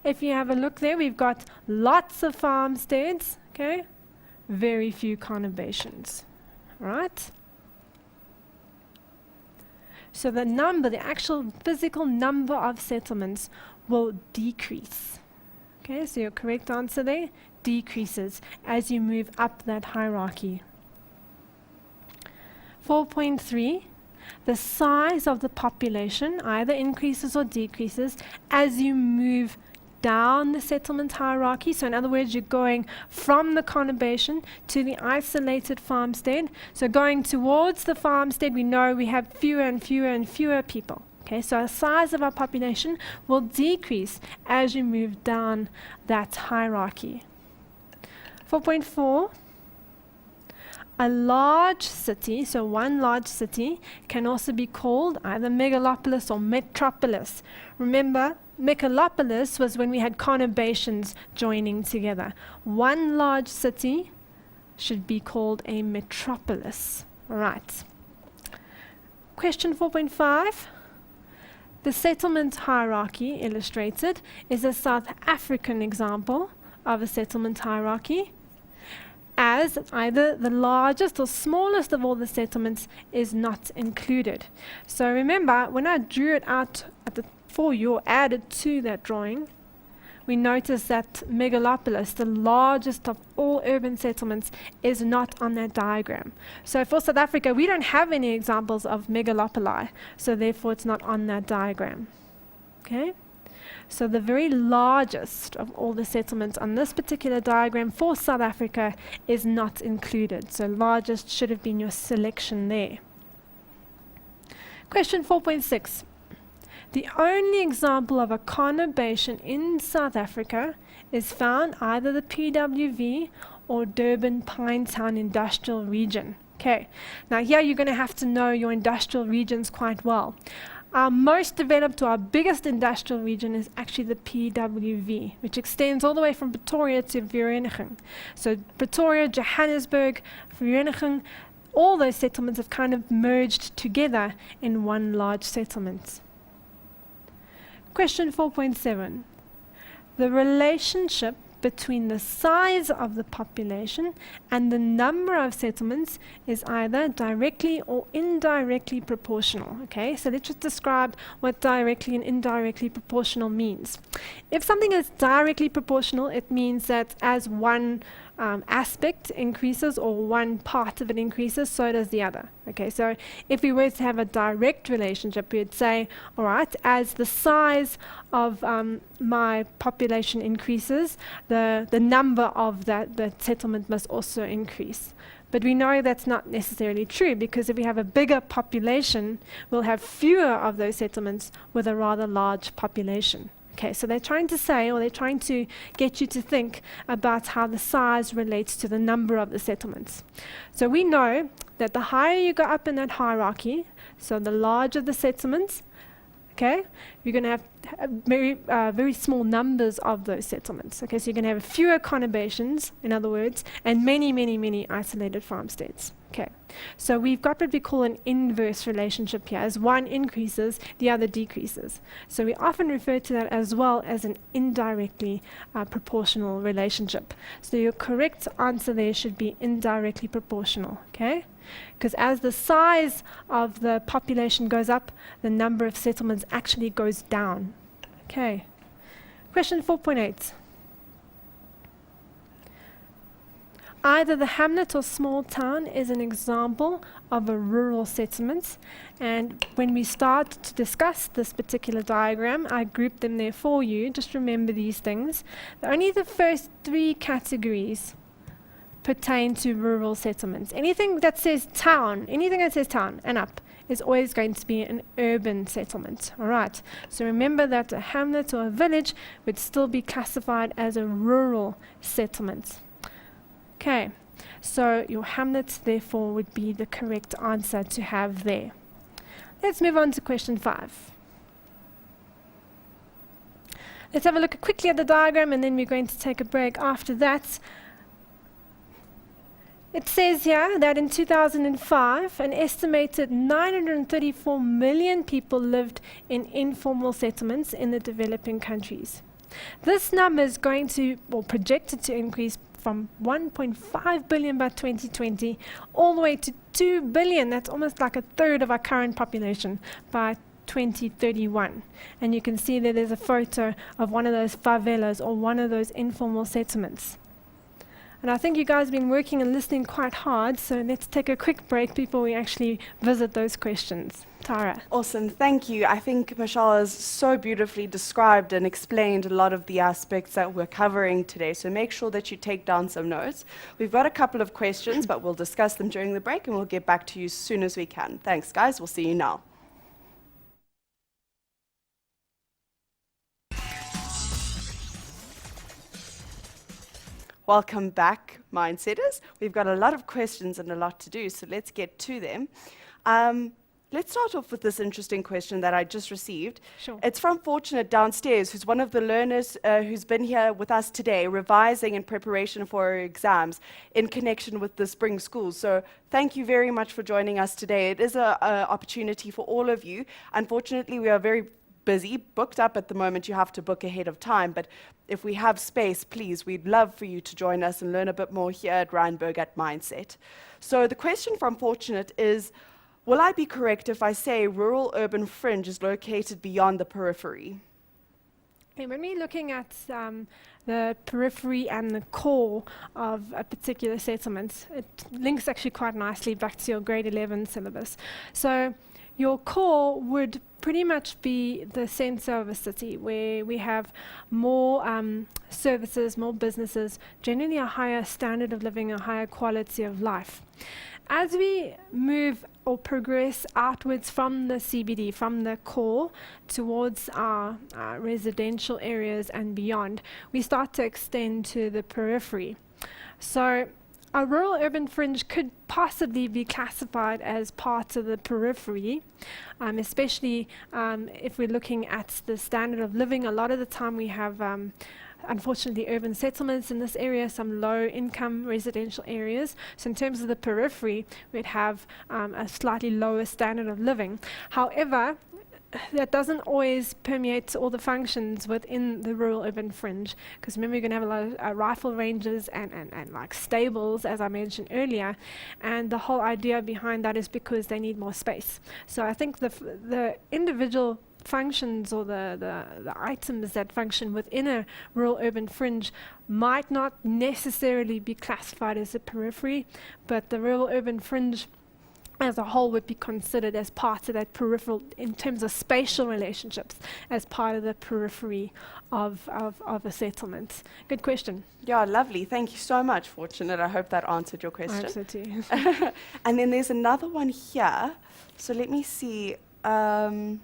If you have a look there, we've got lots of farmsteads, okay? Very few conurbations, right? So the number, the actual physical number of settlements will decrease. Okay, so your correct answer there, decreases as you move up that hierarchy. 4.3, the size of the population either increases or decreases as you move down the settlement hierarchy. So in other words, you're going from the conurbation to the isolated farmstead. So going towards the farmstead, we know we have fewer and fewer and fewer people. Okay, so the size of our population will decrease as you move down that hierarchy. 4.4, a large city, so one large city, can also be called either megalopolis or metropolis. Remember, megalopolis was when we had conurbations joining together. One large city should be called a metropolis. All right. Question 4.5. The settlement hierarchy illustrated is a South African example of a settlement hierarchy, as either the largest or smallest of all the settlements is not included. So remember, when I drew it out for you or added to that drawing, we notice that megalopolis, the largest of all urban settlements, is not on that diagram. So for South Africa, we don't have any examples of megalopoli, so therefore it's not on that diagram. Okay? So the very largest of all the settlements on this particular diagram for South Africa is not included. So largest should have been your selection there. Question 4.6. The only example of a conurbation in South Africa is found either the PWV or Durban Pinetown Industrial Region. Okay, now here you're going to have to know your industrial regions quite well. Our most developed or our biggest industrial region is actually the PWV, which extends all the way from Pretoria to Vereeniging. So Pretoria, Johannesburg, Vereeniging, all those settlements have kind of merged together in one large settlement. Question 4.7. The relationship between the size of the population and the number of settlements is either directly or indirectly proportional. Okay, so let's just describe what directly and indirectly proportional means. If something is directly proportional, it means that as one aspect increases or one part of it increases, so does the other. Okay, so if we were to have a direct relationship, we would say, all right, as the size of my population increases, the number of that settlement must also increase. But we know that's not necessarily true, because if we have a bigger population, we'll have fewer of those settlements with a rather large population. Okay, so they're trying to say, or they're trying to get you to think about how the size relates to the number of the settlements. So we know that the higher you go up in that hierarchy, so the larger the settlements, okay, you're going to have very small numbers of those settlements. Okay, so you're going to have fewer conurbations, in other words, and many, many, many isolated farmsteads. Okay, so we've got what we call an inverse relationship here. As one increases, the other decreases. So we often refer to that as well as an indirectly proportional relationship. So your correct answer there should be indirectly proportional. Okay, because as the size of the population goes up, the number of settlements actually goes down. Okay, question 4.8. Either the hamlet or small town is an example of a rural settlement, and when we start to discuss this particular diagram, I grouped them there for you. Just remember these things. Only the first three categories pertain to rural settlements. Anything that says town and up is always going to be an urban settlement. All right, so remember that a hamlet or a village would still be classified as a rural settlement. Okay, so your hamlet, therefore, would be the correct answer to have there. Let's move on to question 5. Let's have a look quickly at the diagram, and then we're going to take a break after that. It says here that in 2005, an estimated 934 million people lived in informal settlements in the developing countries. This number is going to, or projected to, increase from 1.5 billion by 2020 all the way to 2 billion. That's almost like a third of our current population by 2031. And you can see that there's a photo of one of those favelas or one of those informal settlements. And I think you guys have been working and listening quite hard, so let's take a quick break before we actually visit those questions. Tara. Awesome, thank you. I think Michelle has so beautifully described and explained a lot of the aspects that we're covering today, so make sure that you take down some notes. We've got a couple of questions, but we'll discuss them during the break, and we'll get back to you as soon as we can. Thanks, guys. We'll see you now. Welcome back, Mindsetters. We've got a lot of questions and a lot to do, so let's get to them. Let's start off with this interesting question that I just received. Sure. It's from Fortunate downstairs, who's one of the learners who's been here with us today, revising in preparation for her exams in connection with the spring schools. So thank you very much for joining us today. It is an opportunity for all of you. Unfortunately, we are very busy, booked up at the moment. You have to book ahead of time, but if we have space, please, we'd love for you to join us and learn a bit more here at Randburg at Mindset. So the question from Fortunate is, will I be correct if I say rural-urban fringe is located beyond the periphery? Okay, when we're looking at the periphery and the core of a particular settlement, it links actually quite nicely back to your grade 11 syllabus. So your core would pretty much be the center of a city where we have more services, more businesses, generally a higher standard of living, a higher quality of life. As we move or progress outwards from the CBD, from the core, towards our residential areas and beyond, we start to extend to the periphery. So a rural-urban fringe could possibly be classified as part of the periphery, especially if we're looking at the standard of living. A lot of the time we have, unfortunately, urban settlements in this area, some low-income residential areas. So in terms of the periphery, we'd have a slightly lower standard of living. However, that doesn't always permeate all the functions within the rural-urban fringe, because remember, you're going to have a lot of rifle ranges and like stables, as I mentioned earlier, and the whole idea behind that is because they need more space. So I think the individual functions or the items that function within a rural-urban fringe might not necessarily be classified as a periphery, but the rural-urban fringe as a whole would be considered as part of that peripheral, in terms of spatial relationships, as part of the periphery of a settlement. Good question. Yeah, lovely. Thank you so much, Fortunate. I hope that answered your question. Absolutely. And then there's another one here. So let me see. I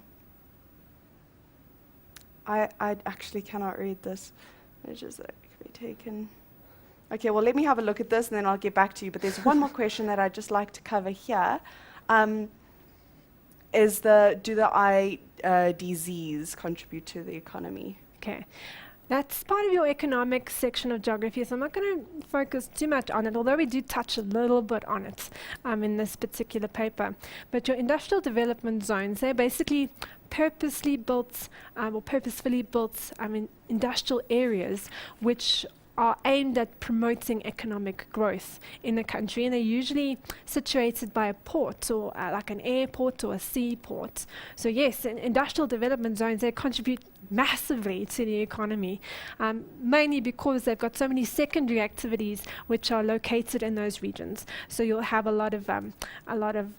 actually cannot read this. Measures that could be taken. Okay, well, let me have a look at this, and then I'll get back to you. But there's one more question that I'd just like to cover here. Do the IDZs contribute to the economy? Okay. That's part of your economic section of geography, so I'm not going to focus too much on it, although we do touch a little bit on it in this particular paper. But your industrial development zones, they're basically purposefully built industrial areas which are aimed at promoting economic growth in a country, and they're usually situated by a port or like an airport or a seaport. So yes, in industrial development zones, they contribute massively to the economy, mainly because they've got so many secondary activities which are located in those regions. So you'll have a lot of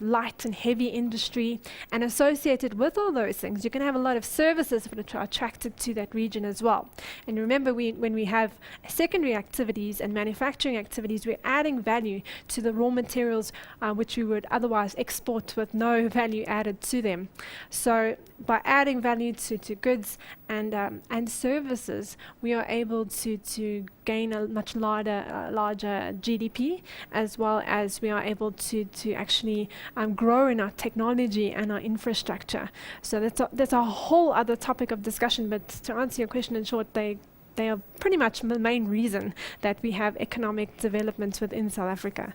light and heavy industry, and associated with all those things, you're going to have a lot of services which are attracted to that region as well. And remember, when we have secondary activities and manufacturing activities, we're adding value to the raw materials which we would otherwise export with no value added to them. So by adding value to goods and services, we are able to gain a much larger GDP, as well as we are able to actually grow in our technology and our infrastructure. So that's a whole other topic of discussion, but to answer your question in short, they are pretty much the main reason that we have economic developments within South Africa.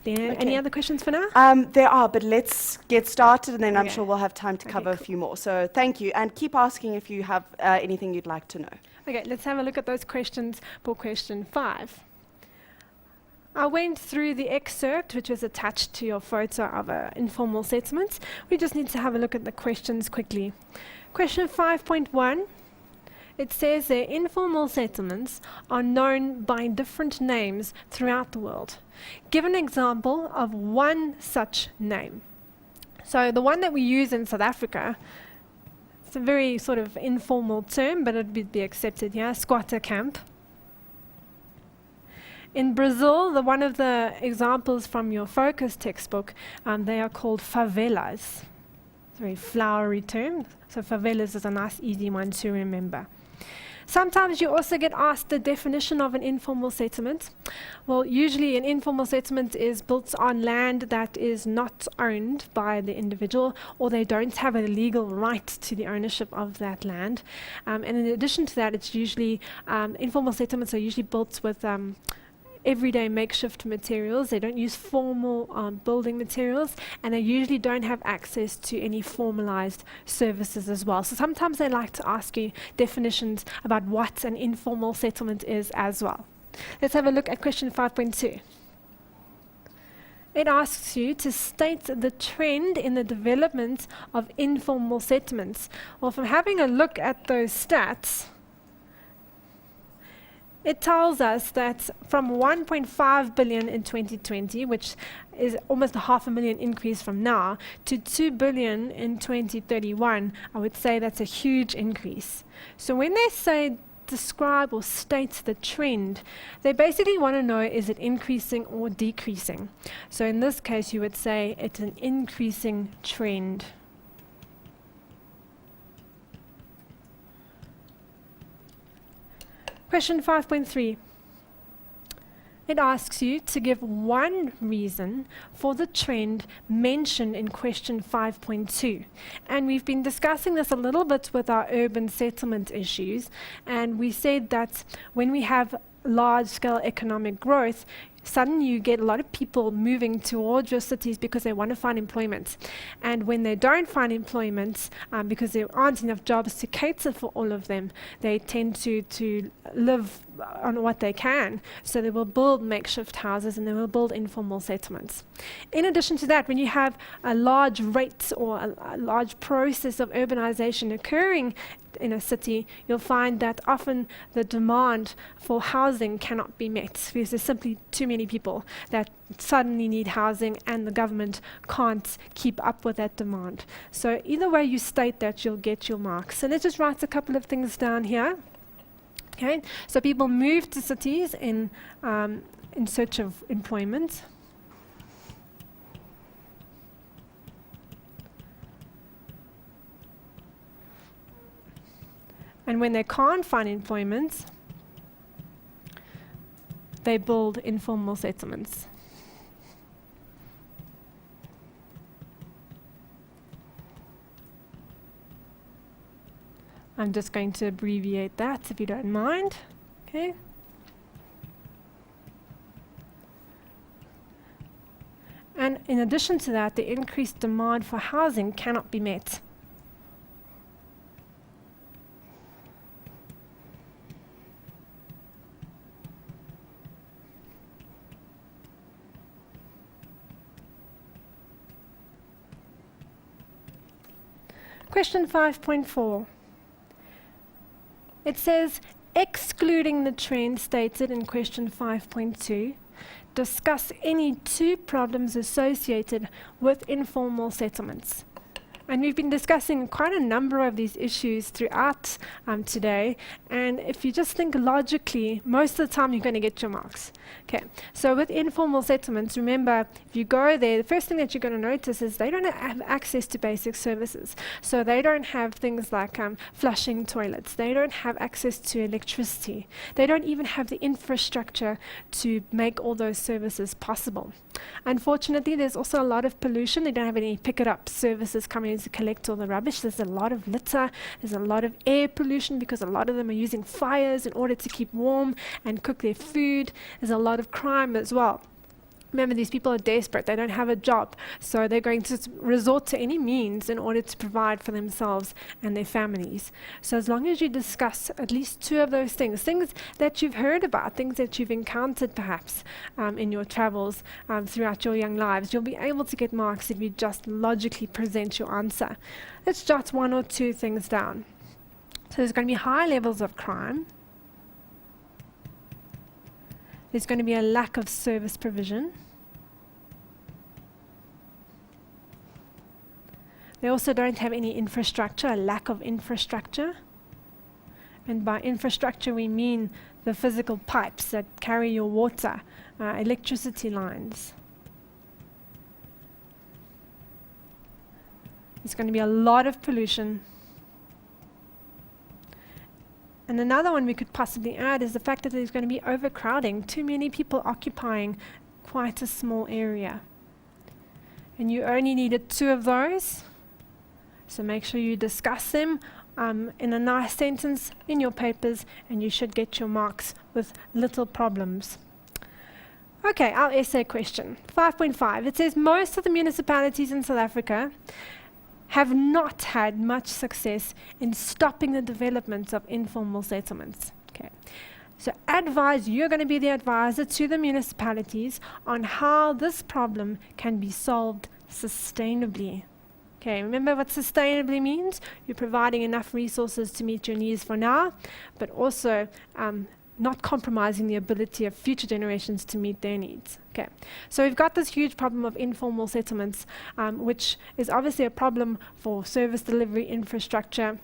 Any other questions for now? There are, but let's get started, and then I'm Okay. sure we'll have time to cover Okay, a few more. So thank you, and keep asking if you have anything you'd like to know. Okay, let's have a look at those questions for question 5. I went through the excerpt which was attached to your photo of informal settlements. We just need to have a look at the questions quickly. Question 5.1. It says that informal settlements are known by different names throughout the world. Give an example of one such name. So the one that we use in South Africa, it's a very sort of informal term, but it would be accepted here, squatter camp. In Brazil, one of the examples from your focus textbook, they are called favelas. It's a very flowery term, so favelas is a nice, easy one to remember. Sometimes you also get asked the definition of an informal settlement. Well, usually an informal settlement is built on land that is not owned by the individual, or they don't have a legal right to the ownership of that land. And in addition to that, it's usually, informal settlements are usually built with everyday makeshift materials. They don't use formal building materials, and they usually don't have access to any formalized services as well. So sometimes they like to ask you definitions about what an informal settlement is as well. Let's have a look at question 5.2. It asks you to state the trend in the development of informal settlements. Well, from having a look at those stats, it tells us that from 1.5 billion in 2020, which is almost a 500,000 increase from now, to 2 billion in 2031, I would say that's a huge increase. So when they say describe or state the trend, they basically want to know, is it increasing or decreasing? So in this case, you would say it's an increasing trend. Question 5.3. It asks you to give one reason for the trend mentioned in question 5.2. And we've been discussing this a little bit with our urban settlement issues. And we said that when we have large-scale economic growth, suddenly you get a lot of people moving towards your cities because they want to find employment. And when they don't find employment, because there aren't enough jobs to cater for all of them, they tend to live on what they can. So they will build makeshift houses and they will build informal settlements. In addition to that, when you have a large rate or a large process of urbanization occurring in a city, you'll find that often the demand for housing cannot be met because there's simply too many people that suddenly need housing and the government can't keep up with that demand. So either way you state that, you'll get your marks. So let's just write a couple of things down here. Okay, so people move to cities in search of employment. And when they can't find employment, they build informal settlements. I'm just going to abbreviate that if you don't mind. Okay. And in addition to that, the increased demand for housing cannot be met. Question 5.4. It says, excluding the trend stated in question 5.2, discuss any two problems associated with informal settlements. And we've been discussing quite a number of these issues throughout today. And if you just think logically, most of the time you're going to get your marks. Okay, so with informal settlements, remember, if you go there, the first thing that you're going to notice is they don't have access to basic services. So they don't have things like flushing toilets. They don't have access to electricity. They don't even have the infrastructure to make all those services possible. Unfortunately, there's also a lot of pollution. They don't have any pick-it-up services coming in to collect all the rubbish. There's a lot of litter. There's a lot of air pollution because a lot of them are using fires in order to keep warm and cook their food. There's a lot of crime as well. Remember, these people are desperate. They don't have a job. So they're going to resort to any means in order to provide for themselves and their families. So as long as you discuss at least two of those things, things that you've heard about, things that you've encountered perhaps in your travels throughout your young lives, you'll be able to get marks if you just logically present your answer. Let's jot one or two things down. So there's going to be high levels of crime. There's going to be a lack of service provision. They also don't have any infrastructure, a lack of infrastructure. And by infrastructure, we mean the physical pipes that carry your water, electricity lines. There's going to be a lot of pollution. And another one we could possibly add is the fact that there's going to be overcrowding, too many people occupying quite a small area. And you only needed two of those. So make sure you discuss them in a nice sentence in your papers, and you should get your marks with little problems. Okay, our essay question, 5.5. It says most of the municipalities in South Africa have not had much success in stopping the development of informal settlements. Okay. So you're going to be the advisor to the municipalities on how this problem can be solved sustainably. Okay, remember what sustainably means? You're providing enough resources to meet your needs for now, but also not compromising the ability of future generations to meet their needs. Okay, so we've got this huge problem of informal settlements, which is obviously a problem for service delivery, infrastructure,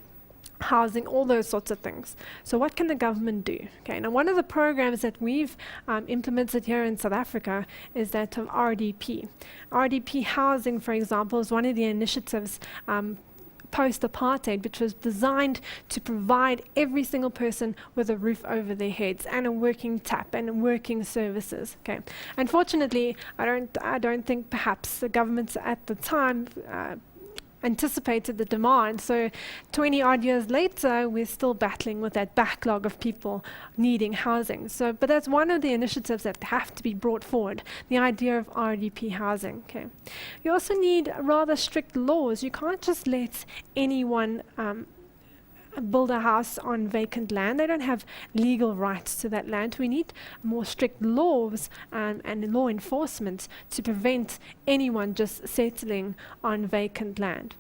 housing, all those sorts of things. So what can the government do? Okay, now one of the programs that we've implemented here in South Africa is that of RDP. RDP housing, for example, is one of the initiatives post-apartheid, which was designed to provide every single person with a roof over their heads and a working tap and working services. Okay, unfortunately, I don't think perhaps the governments at the time anticipated the demand. So 20 odd years later, we're still battling with that backlog of people needing housing. So, but that's one of the initiatives that have to be brought forward, the idea of RDP housing. Okay. You also need rather strict laws. You can't just let anyone build a house on vacant land. They don't have legal rights to that land. We need more strict laws and law enforcement to prevent anyone just settling on vacant land.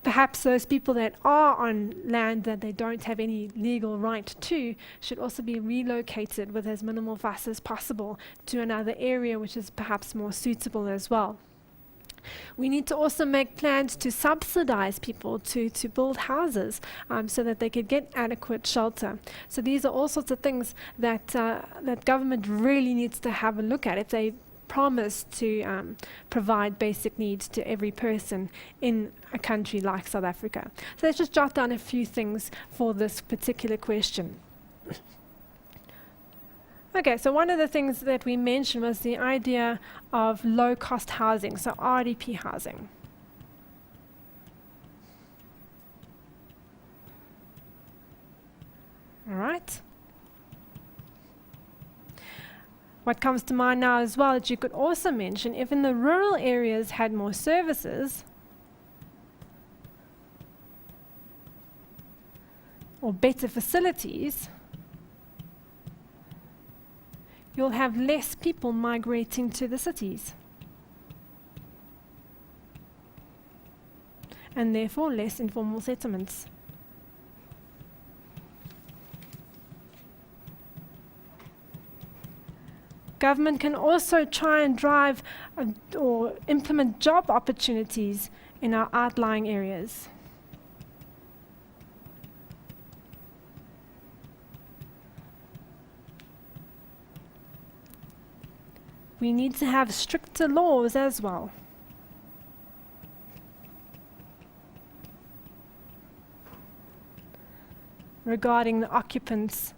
Perhaps those people that are on land that they don't have any legal right to should also be relocated with as minimal fuss as possible to another area which is perhaps more suitable as well. We need to also make plans to subsidize people to build houses so that they could get adequate shelter. So these are all sorts of things that that government really needs to have a look at if they promise to provide basic needs to every person in a country like South Africa. So let's just jot down a few things for this particular question. Okay, so one of the things that we mentioned was the idea of low-cost housing, so RDP housing. All right. What comes to mind now as well that you could also mention, if in the rural areas had more services or better facilities, you'll have less people migrating to the cities, and therefore less informal settlements. Government can also try and drive or implement job opportunities in our outlying areas. We need to have stricter laws as well. Regarding the occupants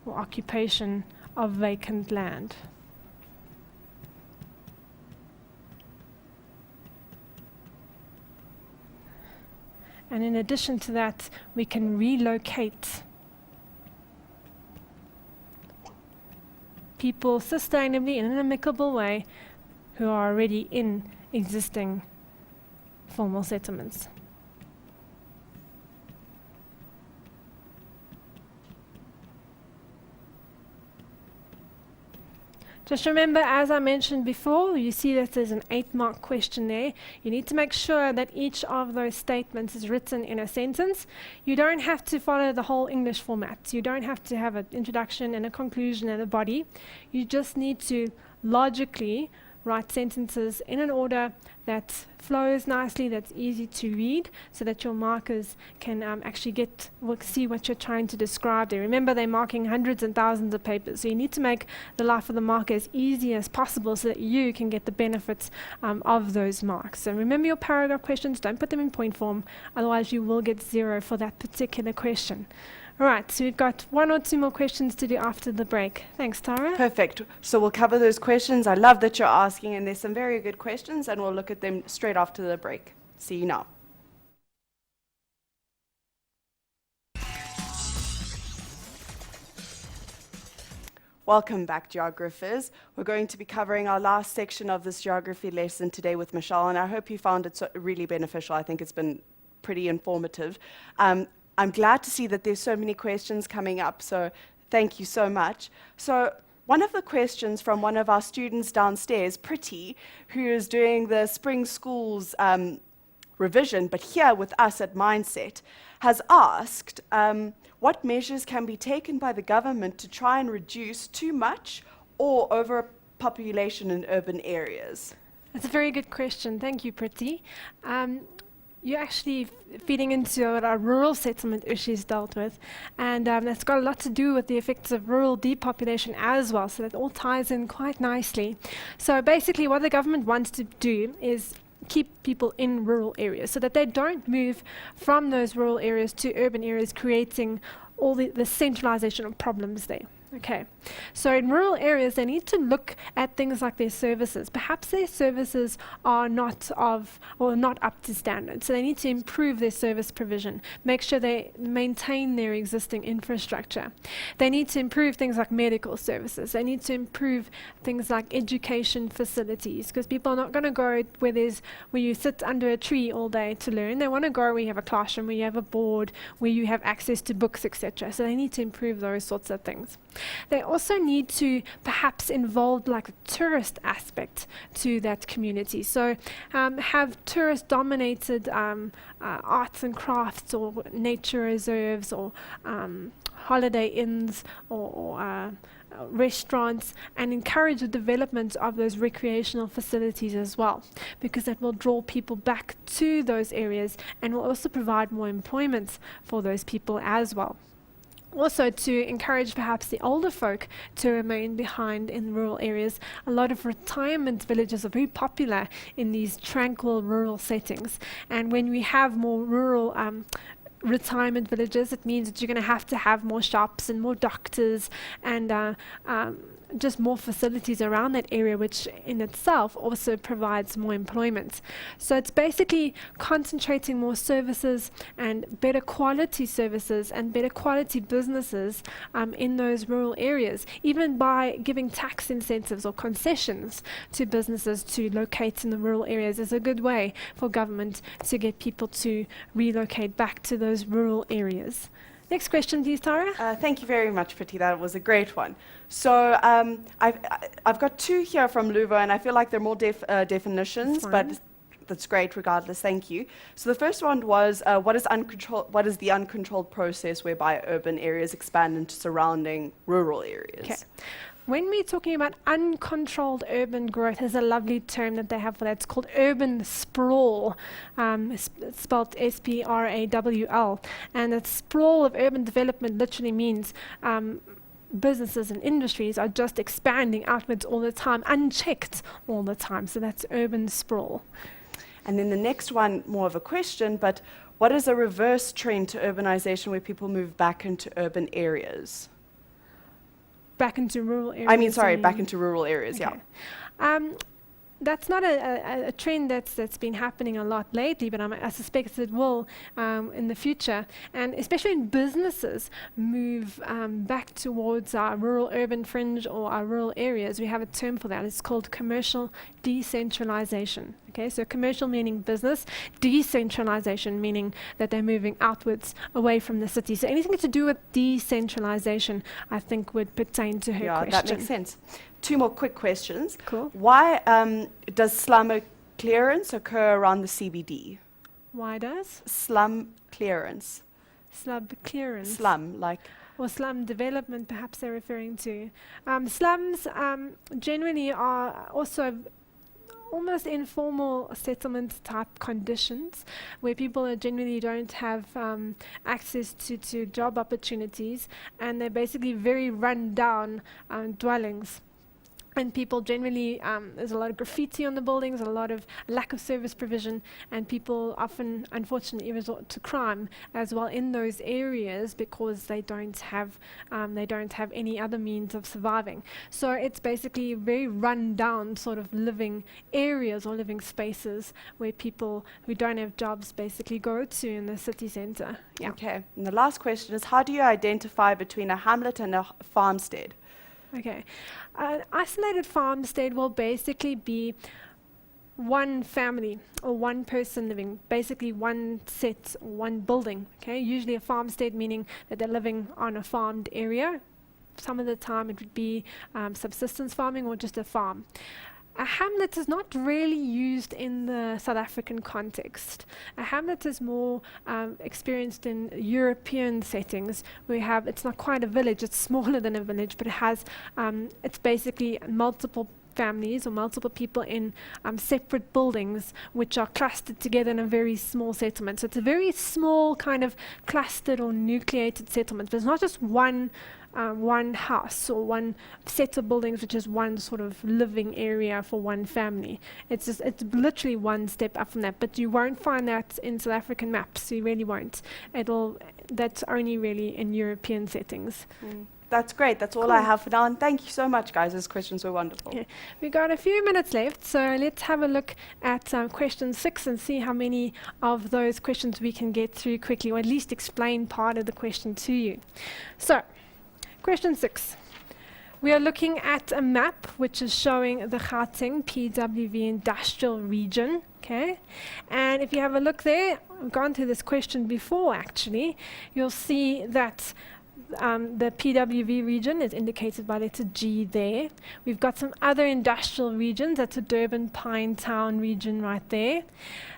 or occupation of vacant land. And in addition to that, we can relocate people sustainably in an amicable way who are already in existing formal settlements. Just remember, as I mentioned before, you see that there's an 8-mark question there. You need to make sure that each of those statements is written in a sentence. You don't have to follow the whole English format. You don't have to have an introduction and a conclusion and a body. You just need to logically write sentences in an order that flows nicely, that's easy to read, so that your markers can actually see what you're trying to describe there. Remember, they're marking hundreds and thousands of papers, so you need to make the life of the marker as easy as possible so that you can get the benefits of those marks. So remember your paragraph questions, don't put them in point form, otherwise you will get 0 for that particular question. All right, so we've got 1 or 2 more questions to do after the break. Thanks, Tara. Perfect. So we'll cover those questions. I love that you're asking, and there's some very good questions, and we'll look at them straight after the break. See you now. Welcome back, geographers. We're going to be covering our last section of this geography lesson today with Michelle, and I hope you found it really beneficial. I think it's been pretty informative. I'm glad to see that there's so many questions coming up, so thank you so much. So one of the questions from one of our students downstairs, Pretty, who is doing the spring schools revision, but here with us at Mindset, has asked what measures can be taken by the government to try and reduce too much or overpopulation in urban areas? That's a very good question. Thank you, Pretty. You're actually feeding into what our rural settlement issues dealt with, and that's got a lot to do with the effects of rural depopulation as well, so that all ties in quite nicely. So basically what the government wants to do is keep people in rural areas so that they don't move from those rural areas to urban areas, creating all the centralization of problems there. Okay, so in rural areas, they need to look at things like their services. Perhaps their services are not up to standard, so they need to improve their service provision, make sure they maintain their existing infrastructure. They need to improve things like medical services. They need to improve things like education facilities, because people are not going to go where you sit under a tree all day to learn. They want to go where you have a classroom, where you have a board, where you have access to books, etc. So they need to improve those sorts of things. They also need to perhaps involve like a tourist aspect to that community. So have tourist-dominated arts and crafts or nature reserves or holiday inns or restaurants, and encourage the development of those recreational facilities as well, because that will draw people back to those areas and will also provide more employment for those people as well. Also, to encourage perhaps the older folk to remain behind in rural areas. A lot of retirement villages are very popular in these tranquil rural settings, and when we have more rural retirement villages, it means that you're going to have more shops and more doctors and just more facilities around that area, which in itself also provides more employment. So it's basically concentrating more services and better quality services and better quality businesses in those rural areas, even by giving tax incentives or concessions to businesses to locate in the rural areas is a good way for government to get people to relocate back to those rural areas. Next question, please, Tara. Thank you very much, Pretty. That was a great one. So I've got 2 here from Luva, and I feel like they're more definitions, but that's great regardless. Thank you. So the first one was, what is the uncontrolled process whereby urban areas expand into surrounding rural areas? Okay. When we're talking about uncontrolled urban growth, there's a lovely term that they have for that. It's called urban sprawl, it's spelled S-P-R-A-W-L. And that sprawl of urban development literally means businesses and industries are just expanding outwards all the time, unchecked all the time. So that's urban sprawl. And then the next one, more of a question, but what is a reverse trend to urbanization where people move back into urban areas? Back into rural areas? Back into rural areas, okay. yeah. That's not a trend that's been happening a lot lately, but I suspect it will in the future. And especially when businesses move back towards our rural-urban fringe or our rural areas, we have a term for that. It's called commercial decentralization. Okay, so commercial meaning business, decentralization meaning that they're moving outwards away from the city. So anything to do with decentralization, I think, would pertain to her question. Yeah, that makes sense. 2 more quick questions. Cool. Why does slum clearance occur around the CBD? Why does? Slum clearance. Slum clearance. Slum, like... Or slum development, perhaps they're referring to. Slums generally are also almost informal settlement type conditions where people generally don't have access to job opportunities, and they're basically very run down dwellings. And people generally, there's a lot of graffiti on the buildings, a lot of lack of service provision, and people often, unfortunately, resort to crime as well in those areas because they don't have any other means of surviving. So it's basically very run down sort of living areas or living spaces where people who don't have jobs basically go to in the city centre. Yeah. Okay. And the last question is, how do you identify between a hamlet and a farmstead? Okay. Isolated farmstead will basically be one family or one person living, basically one set, one building. Okay, usually a farmstead meaning that they're living on a farmed area. Some of the time it would be subsistence farming or just a farm. A hamlet is not really used in the South African context. A hamlet is more experienced in European settings. It's not quite a village, it's smaller than a village, but it has, it's basically multiple families or multiple people in separate buildings which are clustered together in a very small settlement. So it's a very small kind of clustered or nucleated settlement. There's not just one house or one set of buildings which is one sort of living area for one family. It's literally one step up from that, but you won't find that in South African maps. You really won't. That's only really in European settings. That's great. That's all I have for now. And thank you so much, guys. Those questions were wonderful. Yeah. We've got a few minutes left, so let's have a look at question 6 and see how many of those questions we can get through quickly, or at least explain part of the question to you. So, question 6. We are looking at a map which is showing the Gauteng PWV industrial region. Okay, and if you have a look there, I've gone through this question before actually, you'll see that the PWV region is indicated by letter G there. We've got some other industrial regions. That's a Durban Pinetown region right there.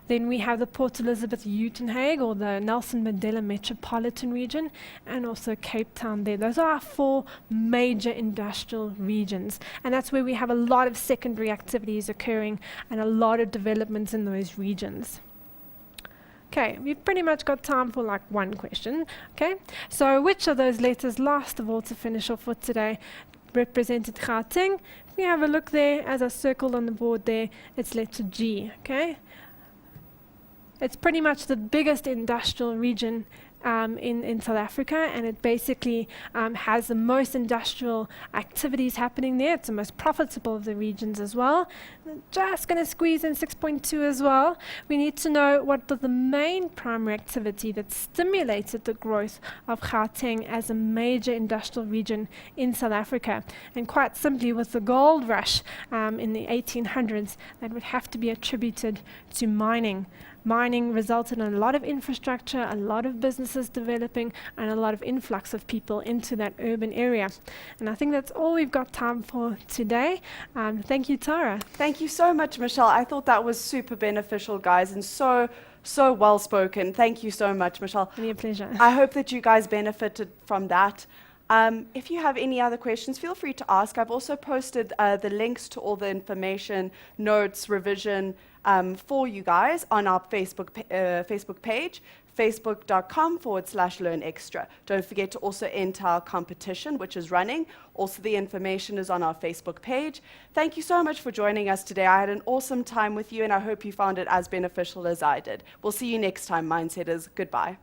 Then we have the Port Elizabeth Uitenhage or the Nelson Mandela Metropolitan region, and also Cape Town there. Those are our 4 major industrial regions, and that's where we have a lot of secondary activities occurring and a lot of developments in those regions. Okay, we've pretty much got time for like one question. Okay, so which of those letters, last of all to finish off with today, represented Gauteng? If we have a look there, as I circled on the board there, it's letter G. Okay, it's pretty much the biggest industrial region in South Africa, and it basically has the most industrial activities happening there. It's the most profitable of the regions as well. Just going to squeeze in 6.2 as well. We need to know what was the main primary activity that stimulated the growth of Gauteng as a major industrial region in South Africa. And quite simply, with the gold rush in the 1800s, that would have to be attributed to mining. Mining resulted in a lot of infrastructure, a lot of businesses developing, and a lot of influx of people into that urban area. And I think that's all we've got time for today. Thank you, Tara. Thank you so much, Michelle. I thought that was super beneficial, guys, and so well spoken. Thank you so much, Michelle. Really a pleasure. I hope that you guys benefited from that. If you have any other questions, feel free to ask. I've also posted the links to all the information, notes, revision for you guys on our Facebook page, facebook.com/learnextra. Don't forget to also enter our competition, which is running. Also, the information is on our Facebook page. Thank you so much for joining us today. I had an awesome time with you, and I hope you found it as beneficial as I did. We'll see you next time, Mindsetters. Goodbye.